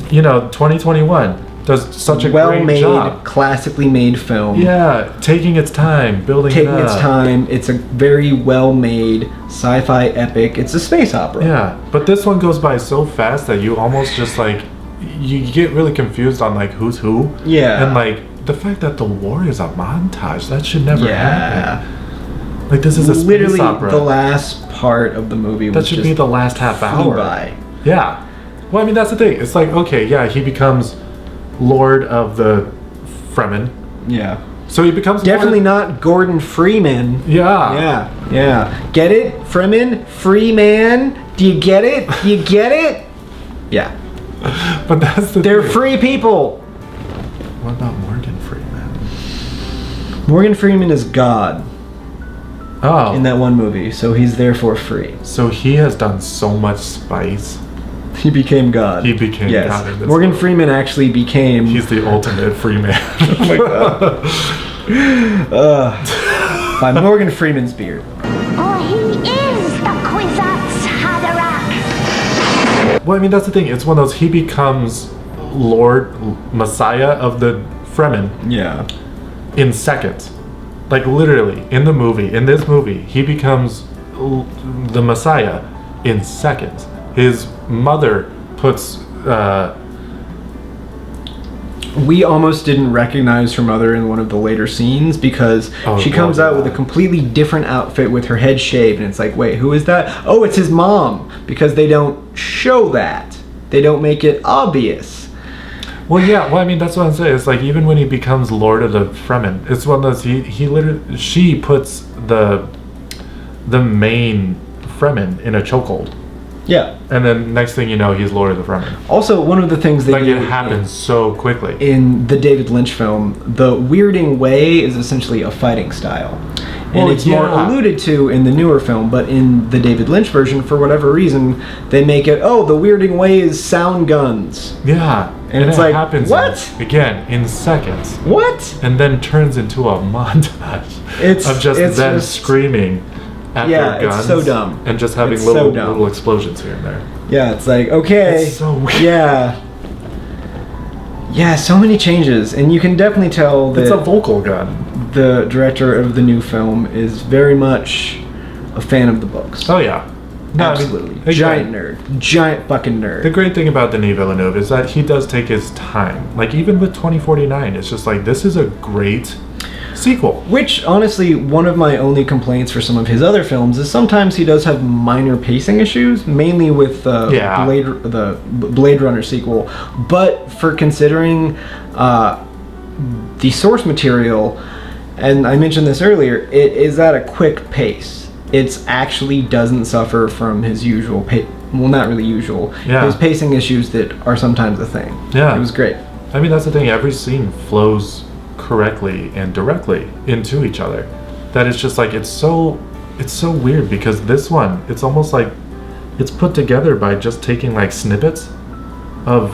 S2: 2021 does such a great job.
S1: Classically made film.
S2: Yeah, taking its time, building
S1: its time. It's a very well-made sci-fi epic. It's a space opera.
S2: Yeah, but this one goes by so fast that you almost just like, you get really confused on like who's who.
S1: Yeah.
S2: And like the fact that the war is a montage, that should never happen. Like, this is a
S1: literally
S2: space opera.
S1: The last part of the movie
S2: that should be the last half hour.
S1: By.
S2: Yeah. Well, I mean, that's the thing. It's like, okay, yeah, he becomes Lord of the Fremen.
S1: Yeah.
S2: So he becomes
S1: definitely not Gordon Freeman.
S2: Yeah.
S1: Yeah. Get it? Freeman? Freeman? Do you get it? Do you get it? Yeah.
S2: But that's the
S1: They're free people.
S2: What about Morgan Freeman?
S1: Morgan Freeman is God.
S2: Oh.
S1: In that one movie, so he's therefore free.
S2: So he has done so much Spice.
S1: He became God.
S2: He became God in this
S1: Morgan Freeman actually became...
S2: He's the ultimate free man.
S1: Oh my god. By Morgan Freeman's beard.
S3: Oh, he is the Kwisatz Haderach.
S2: Well, I mean, that's the thing. It's one of those, he becomes Lord, Messiah of the Fremen.
S1: Yeah.
S2: In seconds. Like, literally, in this movie, he becomes the Messiah in seconds. His mother puts...
S1: We almost didn't recognize her mother in one of the later scenes because she comes out with a completely different outfit with her head shaved, and it's like, wait, who is that? Oh, it's his mom, because they don't show that. They don't make it obvious.
S2: Well, yeah. Well, I mean, that's what I'm saying. It's like, even when he becomes Lord of the Fremen, it's one of those. She puts the main Fremen in a chokehold.
S1: Yeah.
S2: And then next thing you know, he's Lord of the Fremen.
S1: Also, one of the things they
S2: Like,
S1: do
S2: it happens so quickly.
S1: in the David Lynch film, the weirding way is essentially a fighting style. And it's more alluded to in the newer film, but in the David Lynch version, for whatever reason, they make it, the weirding way is sound guns.
S2: Yeah.
S1: And it's
S2: it
S1: like,
S2: happens
S1: what?
S2: Again, in seconds.
S1: What?
S2: And then turns into a montage of just them screaming at their guns.
S1: It's so dumb.
S2: And just having little explosions here and there.
S1: Yeah, it's like, okay.
S2: It's so weird.
S1: Yeah. Yeah, so many changes. And you can definitely tell that
S2: it's a vocal gun.
S1: The director of the new film is very much a fan of the books.
S2: Oh, yeah. No,
S1: absolutely.
S2: I mean,
S1: giant nerd. Giant fucking nerd.
S2: The great thing about Denis Villeneuve is that he does take his time. Like, even with 2049, it's just like, this is a great sequel.
S1: Which, honestly, one of my only complaints for some of his other films is sometimes he does have minor pacing issues, mainly with the Blade Runner sequel. But for considering the source material, and I mentioned this earlier, it is at a quick pace. It actually doesn't suffer from his usual well, not really usual.
S2: Yeah.
S1: His pacing issues that are sometimes a thing.
S2: Yeah.
S1: It was great.
S2: I mean, that's the thing. Every scene flows correctly and directly into each other. That it's just like, it's so weird because this one, it's almost like it's put together by just taking like snippets of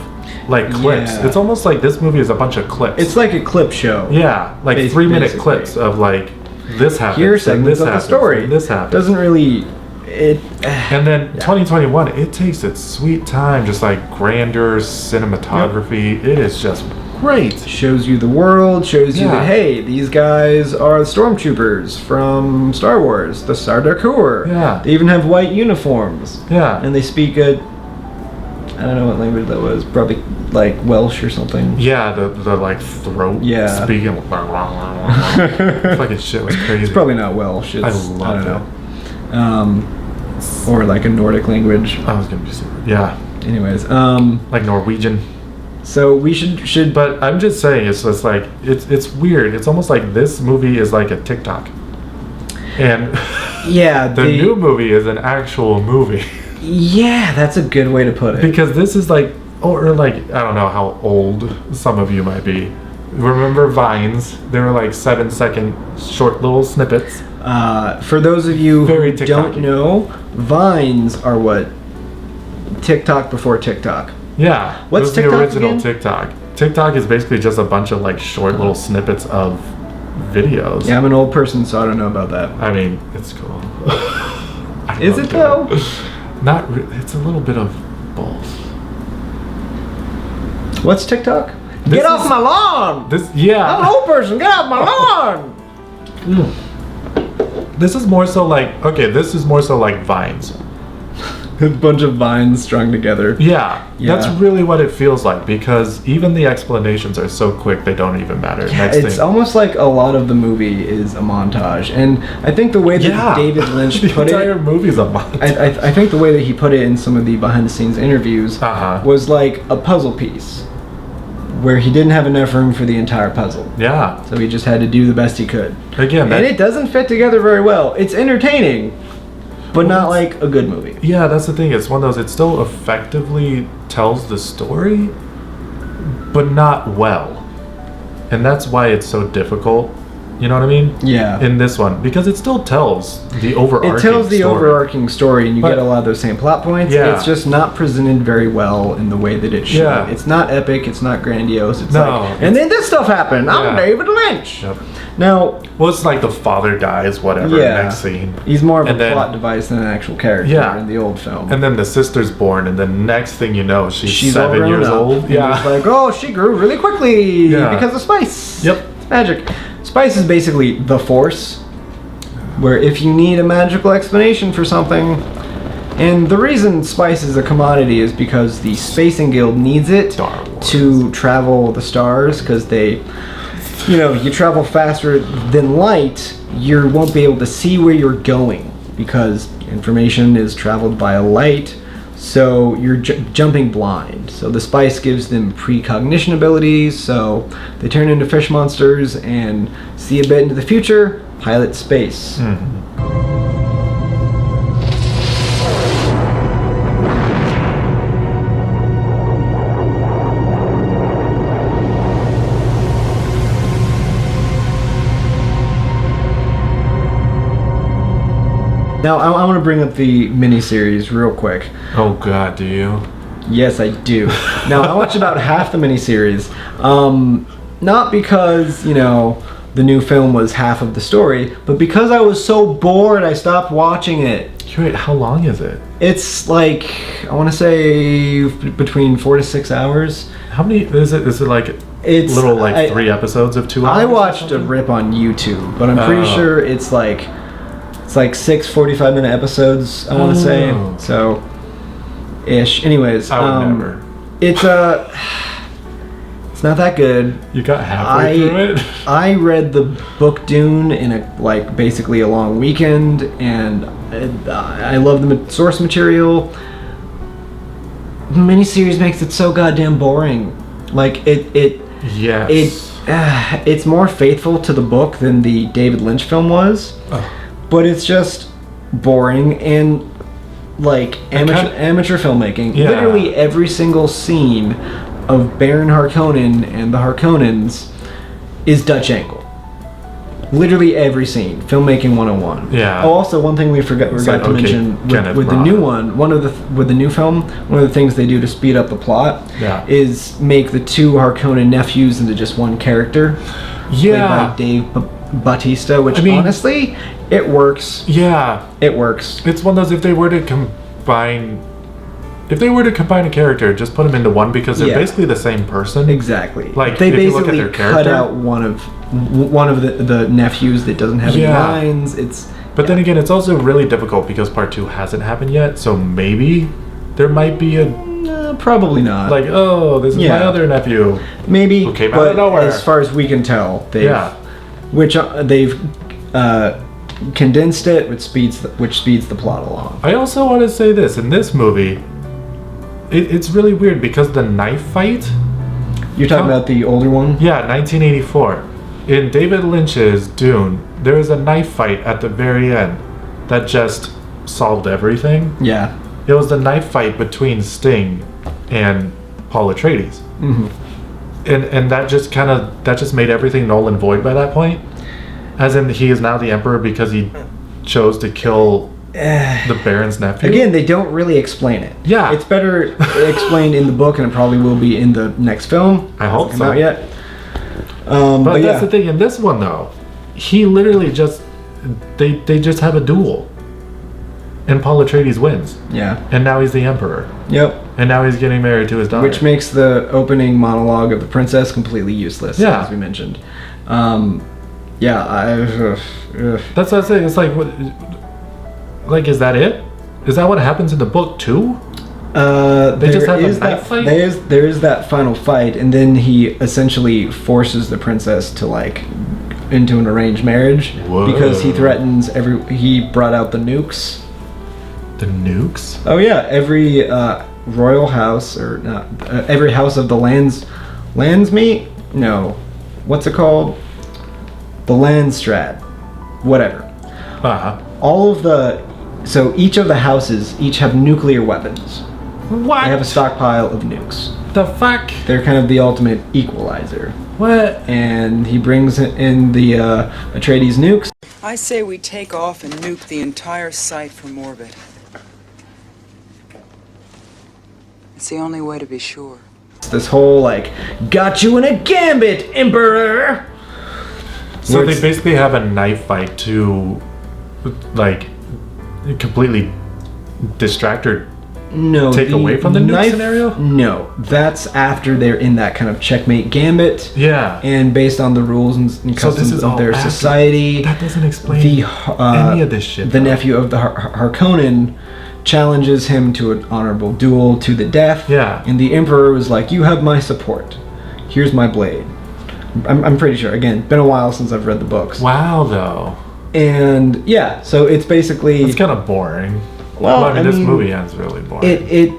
S2: like clips.
S1: Yeah.
S2: It's almost like this movie is a bunch of clips.
S1: It's like a clip show.
S2: Yeah, like 3-minute clips of like this happens.
S1: Here's segments of the story.
S2: This happens.
S1: Doesn't really
S2: And then 2021, it takes its sweet time, just like grandeur, cinematography. Yep. It is just great.
S1: Shows you the world, shows you that, hey, these guys are the stormtroopers from Star Wars, the Sardaukar.
S2: Yeah.
S1: They even have white uniforms.
S2: Yeah.
S1: And they speak I don't know what language that was, probably like Welsh or something.
S2: Yeah, the like throat speaking. Fucking shit was crazy.
S1: It's probably not Welsh.
S2: I loved
S1: it. Or like a Nordic language.
S2: I was gonna be super. Yeah.
S1: Anyways,
S2: like Norwegian.
S1: So we should.
S2: But I'm just saying, it's just like it's weird. It's almost like this movie is like a TikTok, and the new movie is an actual movie.
S1: Yeah, that's a good way to put it.
S2: Because this is like, or like, I don't know how old some of you might be. Remember Vines? They were like 7-second short little snippets.
S1: For those of you
S2: Very
S1: who don't know, Vines are what? TikTok before TikTok.
S2: Yeah.
S1: What's
S2: it was
S1: TikTok
S2: the original
S1: again?
S2: TikTok. TikTok is basically just a bunch of like short little snippets of videos.
S1: Yeah, I'm an old person, so I don't know about that.
S2: I mean, it's cool.
S1: Is it though?
S2: Not it's a little bit of both.
S1: What's TikTok? Get off my lawn! I'm an old person, get off my lawn!
S2: This is more so like, this is more so like Vines.
S1: A bunch of vines strung together.
S2: Yeah, that's really what it feels like, because even the explanations are so quick they don't even matter.
S1: Yeah, it's almost like a lot of the movie is a montage, and I think the way that David Lynch put
S2: the entire movie's a montage.
S1: I think the way that he put it in some of the behind-the-scenes interviews was like a puzzle piece, where he didn't have enough room for the entire puzzle.
S2: Yeah.
S1: So he just had to do the best he could.
S2: Again,
S1: and it doesn't fit together very well. It's entertaining, but not like a good movie.
S2: Yeah, that's the thing. It's one of those, it still effectively tells the story, but not well. And that's why it's so difficult. You know what I mean?
S1: Yeah.
S2: In this one, because it still tells the overarching story.
S1: It tells the overarching story, and you get a lot of those same plot points.
S2: Yeah.
S1: It's just not presented very well in the way that it should.
S2: Yeah.
S1: It's not epic. It's not grandiose. It's
S2: No,
S1: like, and then this stuff happened. I'm David Lynch.
S2: Yep.
S1: Now,
S2: well, it's like the father dies, whatever, next scene.
S1: He's more of
S2: And
S1: a
S2: then-
S1: plot device than an actual character in the old film.
S2: And then the sister's born, and the next thing you know, she's
S1: all
S2: 7
S1: grown
S2: years
S1: up.
S2: old.
S1: And it's like, oh, she grew really quickly because of Spice.
S2: Yep.
S1: It's magic. Spice is basically the Force, where if you need a magical explanation for something, and the reason Spice is a commodity is because the Spacing Guild needs it to travel the stars, because they, you travel faster than light, you won't be able to see where you're going, because information is traveled by a light, so you're jumping blind. So the spice gives them precognition abilities, so they turn into fish monsters and see a bit into the future, pilot space. Now, I want to bring up the miniseries real quick.
S2: Oh God, do you?
S1: Yes, I do. Now, I watched about half the miniseries. Not because, you know, the new film was half of the story, but because I was so bored, I stopped watching it.
S2: Wait, how long is it?
S1: It's like, I want to say between 4 to 6 hours.
S2: How many is it? Is it like little 3 episodes of 2 hours?
S1: I watched a rip on YouTube, but I'm pretty sure it's like 6 45-minute episodes, I want to say. So ish. Anyways,
S2: I would never.
S1: It's not that good.
S2: You got halfway through it?
S1: I read the book Dune in basically a long weekend, and I love the source material. The miniseries makes it so goddamn boring. Like it's more faithful to the book than the David Lynch film was, but it's just boring and like amateur filmmaking.
S2: Yeah.
S1: Literally every single scene of Baron Harkonnen and the Harkonnens is Dutch angle. Literally every scene. Filmmaking 101.
S2: Yeah.
S1: Oh, also one thing we forgot to mention with the new one, with the new film, one of the things they do to speed up the plot is make the 2 Harkonnen nephews into just one character.
S2: Yeah.
S1: Played by Dave Bautista, which honestly, it works.
S2: Yeah.
S1: It works.
S2: It's one of those, if they were to combine a character, just put them into one, because they're basically the same person.
S1: Exactly.
S2: Like,
S1: they
S2: if
S1: basically
S2: you look at their
S1: cut out one of the nephews that doesn't have any lines.
S2: But then again, it's also really difficult because part 2 hasn't happened yet, so maybe there might be a...
S1: probably not.
S2: Like, oh, this is my other nephew.
S1: Maybe,
S2: who came out of
S1: but
S2: nowhere.
S1: as far as we can tell, they've condensed it, which speeds the plot along.
S2: I also want to say this, in this movie, it's really weird because the knife fight...
S1: You're talking about the older one?
S2: Yeah, 1984. In David Lynch's Dune, there is a knife fight at the very end that just solved everything.
S1: Yeah.
S2: It was the knife fight between Sting and Paul Atreides.
S1: Mm-hmm.
S2: And that just made everything null and void by that point. As in, he is now the Emperor because he chose to kill the Baron's nephew.
S1: Again, they don't really explain it.
S2: Yeah.
S1: It's better explained in the book, and it probably will be in the next film.
S2: I hope so.
S1: Not yet.
S2: But that's the thing. In this one, though, he literally just... They just have a duel. And Paul Atreides wins.
S1: Yeah.
S2: And now he's the Emperor.
S1: Yep.
S2: And now he's getting married to his daughter.
S1: Which makes the opening monologue of the princess completely useless, as we mentioned.
S2: That's what I'm saying. It's like, what, like, is that it? Is that what happens in the book too? They just have a knife fight?
S1: There is that final fight, and then he essentially forces the princess to into an arranged marriage.
S2: Whoa.
S1: Because he threatens he brought out the nukes.
S2: The nukes?
S1: Oh yeah, every royal house or every house of the Landsmeet? No, what's it called? The Landstrat, whatever. All of so each of the houses each have nuclear weapons.
S2: What?
S1: They have a stockpile of nukes.
S2: The fuck?
S1: They're kind of the ultimate equalizer.
S2: What?
S1: And he brings in the Atreides nukes.
S13: I say we take off and nuke the entire site from orbit. It's the only way to be sure.
S1: It's this whole got you in a gambit, Emperor!
S2: So they basically have a knife fight to completely distract or take away from the nuke scenario?
S1: No, that's after they're in that kind of checkmate gambit.
S2: Yeah.
S1: And based on the rules and customs of their society.
S2: That doesn't explain any of this shit.
S1: The nephew of the Harkonnen challenges him to an honorable duel to the death.
S2: Yeah.
S1: And the Emperor was like, you have my support. Here's my blade. I'm pretty sure. Again, been a while since I've read the books.
S2: Wow, though.
S1: And yeah, so it's basically...
S2: It's kind of boring.
S1: Well,
S2: I mean, this movie ends really boring.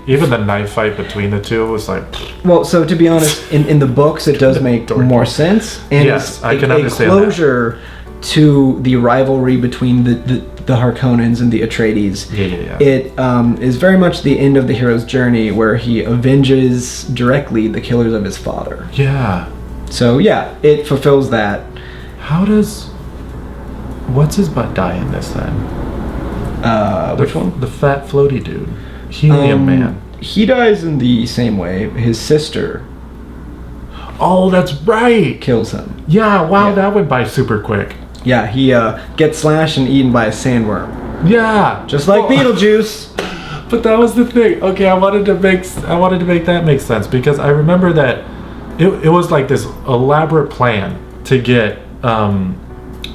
S2: Even the knife fight between the two was like...
S1: Well, so to be honest, in the books it does make more sense. And
S2: yes, I can understand
S1: closure to the rivalry between the Harkonnens and the Atreides.
S2: Yeah.
S1: It is very much the end of the hero's journey where he avenges directly the killers of his father.
S2: Yeah.
S1: So yeah, it fulfills that.
S2: What's his butt die in this then?
S1: Which one?
S2: The fat floaty dude. Helium Man.
S1: He dies in the same way. His sister.
S2: Oh, that's right.
S1: Kills him.
S2: Yeah, wow, that went by super quick.
S1: Yeah, he gets slashed and eaten by a sandworm.
S2: Yeah.
S1: Just like Beetlejuice.
S2: But that was the thing. Okay, I wanted to make that make sense because I remember that it was like this elaborate plan to get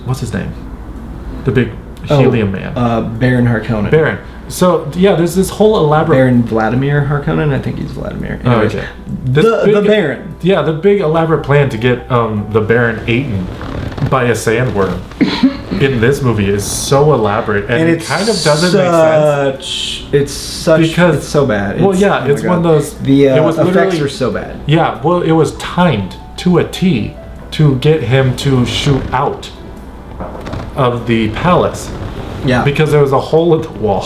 S2: what's his name? The big helium man.
S1: Baron Harkonnen.
S2: Baron. So yeah, there's this whole elaborate
S1: Baron Vladimir Harkonnen. I think he's Vladimir. Anyways,
S2: okay.
S1: The Baron.
S2: Yeah, the big elaborate plan to get the Baron eaten by a sandworm in this movie is so elaborate, and it kind of doesn't make sense.
S1: It's so bad.
S2: Well, yeah, it's one of those.
S1: It was effects are so bad.
S2: Yeah, well, it was timed to a T to get him to shoot out of the palace.
S1: Yeah,
S2: because there was a hole in the wall.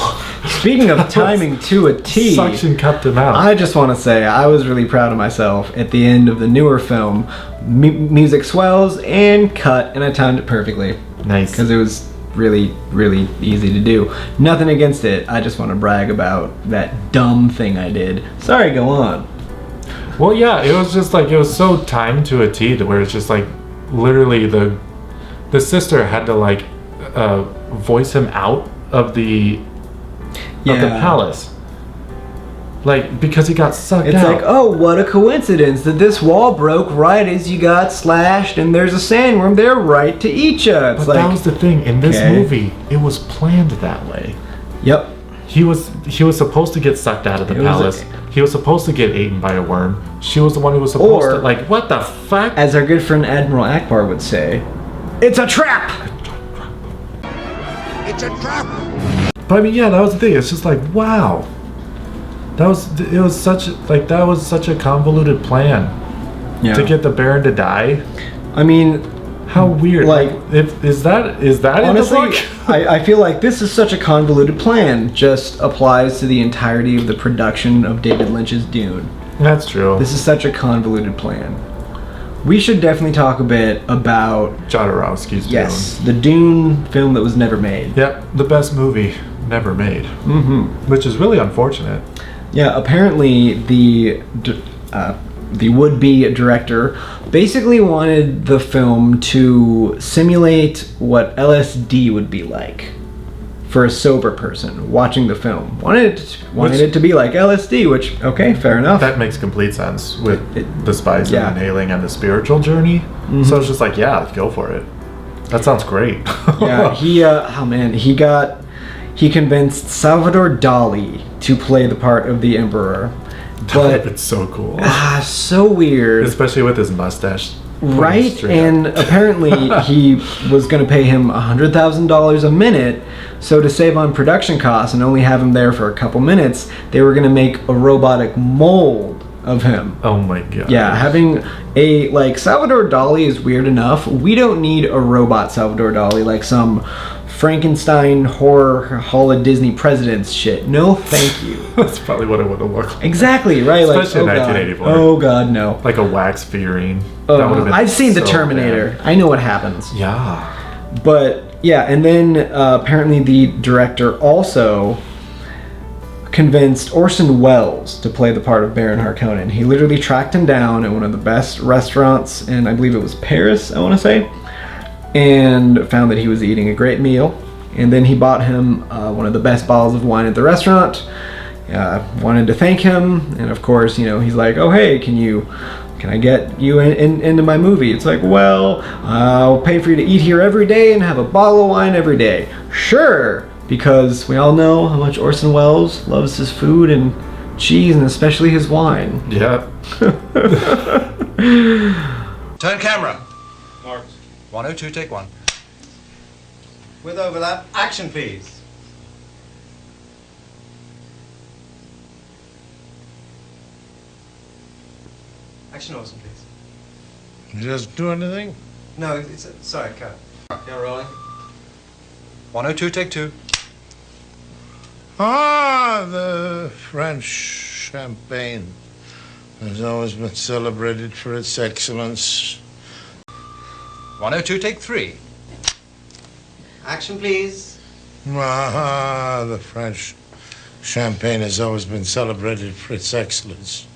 S1: Speaking of timing to a T,
S2: suction cupped him out.
S1: I just want to say I was really proud of myself at the end of the newer film. Music swells and cut, and I timed it perfectly.
S2: Nice.
S1: Because it was really, really easy to do. Nothing against it. I just want to brag about that dumb thing I did. Sorry, go on.
S2: Well, yeah, it was just like, it was so timed to a T to where it's just like, literally the sister had to like voice him out of the palace. Like, because he got sucked out.
S1: It's like, oh, what a coincidence that this wall broke right as you got slashed and there's a sandworm there right to eat you. It's
S2: but that was the thing. In this movie, it was planned that way.
S1: Yep.
S2: He was supposed to get sucked out of the palace. He was supposed to get eaten by a worm. She was the one who was supposed to, like, what the fuck?
S1: As our good friend Admiral Akbar would say, it's a trap!
S5: It's a trap!
S2: But I mean, yeah, that was the thing. It's just like, wow. That was such a convoluted plan to get the Baron to die.
S1: I mean,
S2: how weird. Like, is that
S1: honestly,
S2: in the book?
S1: I feel like this is such a convoluted plan. Just applies to the entirety of the production of David Lynch's Dune.
S2: That's true.
S1: This is such a convoluted plan. We should definitely talk a bit about
S2: Jodorowsky's Dune.
S1: Yes, the Dune film that was never made.
S2: Yep, the best movie never made. Mm-hmm. Which is really unfortunate.
S1: Yeah, apparently the would-be director basically wanted the film to simulate what LSD would be like for a sober person watching the film. Wanted it to be like LSD, which, okay, fair enough.
S2: That makes complete sense with the spice and inhaling and the spiritual journey. Mm-hmm. So it's just like, yeah, go for it. That sounds great.
S1: Yeah, he convinced Salvador Dali to play the part of the Emperor. But
S2: it's so cool.
S1: So weird.
S2: Especially with his mustache.
S1: Right? And apparently he was going to pay him $100,000 a minute. So to save on production costs and only have him there for a couple minutes, they were going to make a robotic mold of him.
S2: Oh my god.
S1: Yeah, having Salvador Dali is weird enough. We don't need a robot Salvador Dali like some Frankenstein horror Hall of Disney presidents shit. No, thank you.
S2: That's probably what it would have looked like.
S1: Exactly, right?
S2: Especially in 1984.
S1: Oh god, no.
S2: Like a wax figurine.
S1: I've seen the Terminator. Bad. I know what happens.
S2: Yeah.
S1: But yeah, and then apparently the director also convinced Orson Welles to play the part of Baron Harkonnen. He literally tracked him down at one of the best restaurants in, I believe it was Paris, I want to say, and found that he was eating a great meal. And then he bought him one of the best bottles of wine at the restaurant. Wanted to thank him, and of course, he's like, "Oh hey, can I get you into my movie?" It's like, well, I'll pay for you to eat here every day and have a bottle of wine every day. Sure, because we all know how much Orson Welles loves his food and cheese, and especially his wine.
S2: Yeah.
S14: Turn camera. Marked. 102, take one.
S15: With overlap, action please. Action Orson, please.
S14: Just do anything?
S15: No, sorry, cut. Yeah, rolling.
S14: 102, take two.
S16: Ah, the French champagne has always been celebrated for its excellence.
S14: 102, take three.
S15: Action, please.
S16: Ah, the French champagne has always been celebrated for its excellence.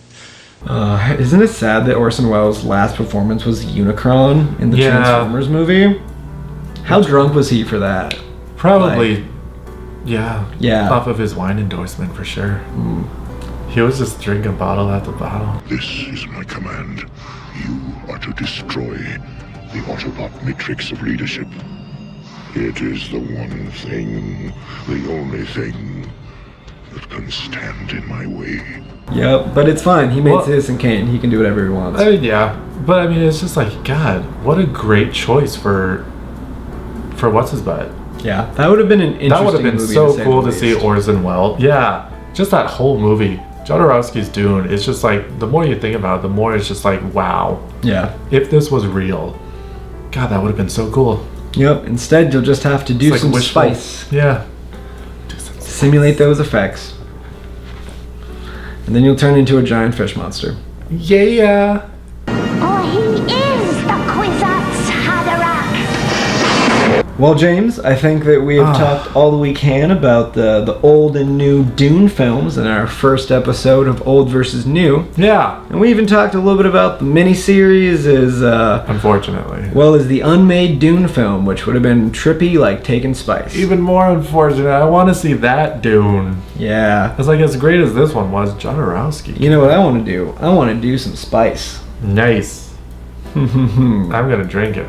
S1: Isn't it sad that Orson Welles' last performance was Unicron in the Transformers movie? How drunk was he for that?
S2: Probably, yeah.
S1: Yeah.
S2: Off of his wine endorsement, for sure. He was just drinking bottle after bottle.
S4: This is my command. You are to destroy the Autobot matrix of leadership. It is the one thing, the only thing, that can stand in my way.
S1: Yep, but it's fine. He made Citizen Kane. He can do whatever he wants.
S2: Yeah, but I mean, it's just like, God, what a great choice for what's his butt.
S1: Yeah, that would have been an interesting movie.
S2: That would have been so cool to see Orson Welles. Yeah, just that whole movie. Jodorowsky's Dune. It's just like, the more you think about it, the more it's just like, wow.
S1: Yeah.
S2: If this was real, God, that would have been so cool.
S1: Yep. Instead, you'll just have to do some spice.
S2: Yeah.
S1: Simulate those effects. And then you'll turn into a giant fish monster.
S2: Yeah.
S3: Oh, he is the Kwisatz Haderach.
S1: Well, James, I think that we have talked all that we can about the old and new Dune films in our first episode of Old versus New.
S2: Yeah.
S1: And we even talked a little bit about the miniseries
S2: unfortunately.
S1: Well as the unmade Dune film, which would have been trippy like taking Spice.
S2: Even more unfortunate. I want to see that Dune.
S1: Yeah.
S2: It's like, as great as this one was, Jodorowsky.
S1: You know what I want to do? I want to do some Spice.
S2: Nice. I'm going to drink it.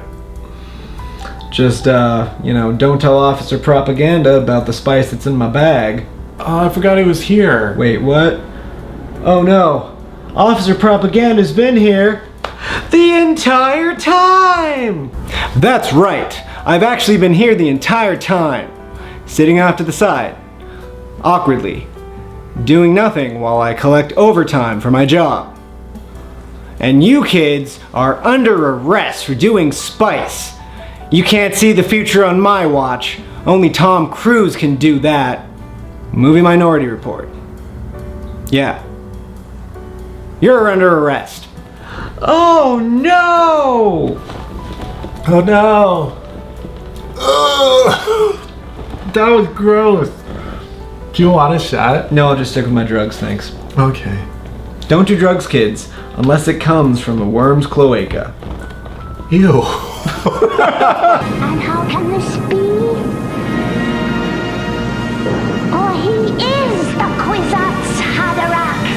S1: Just, don't tell Officer Propaganda about the spice that's in my bag.
S2: Oh, I forgot he was here.
S1: Wait, what? Oh no. Officer Propaganda's been here the entire time! That's right. I've actually been here the entire time. Sitting off to the side. Awkwardly. Doing nothing while I collect overtime for my job. And you kids are under arrest for doing spice. You can't see the future on my watch. Only Tom Cruise can do that. Movie Minority Report. Yeah. You're under arrest. Oh no!
S2: Oh no! Ugh. That was gross. Do you want a shot?
S1: No, I'll just stick with my drugs, thanks.
S2: Okay.
S1: Don't do drugs, kids, unless it comes from a worm's cloaca.
S2: Ew.
S3: And how can this be? Oh, he is the Kwisatz Haderach.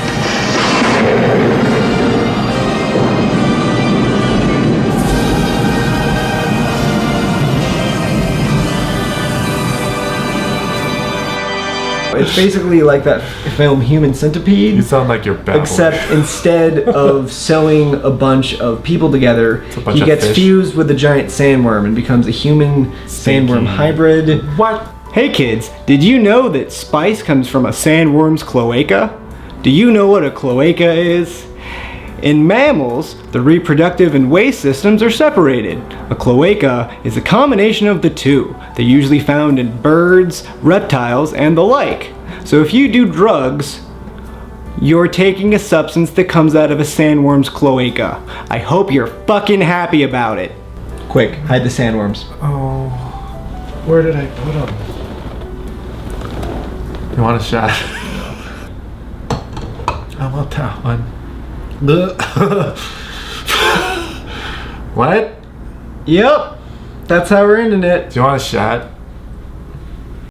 S1: It's basically like that film Human Centipede.
S2: You sound like you're babbling.
S1: Except instead of sewing a bunch of people together, he gets fused with a giant sandworm and becomes a human sandworm hybrid.
S2: What?
S1: Hey kids, did you know that spice comes from a sandworm's cloaca? Do you know what a cloaca is? In mammals, the reproductive and waste systems are separated. A cloaca is a combination of the two. They're usually found in birds, reptiles, and the like. So if you do drugs, you're taking a substance that comes out of a sandworm's cloaca. I hope you're fucking happy about it. Quick, hide the sandworms.
S2: Oh, where did I put them? You want a shot? I want that one. What?
S1: Yep. That's how we're ending it.
S2: Do you want a shot?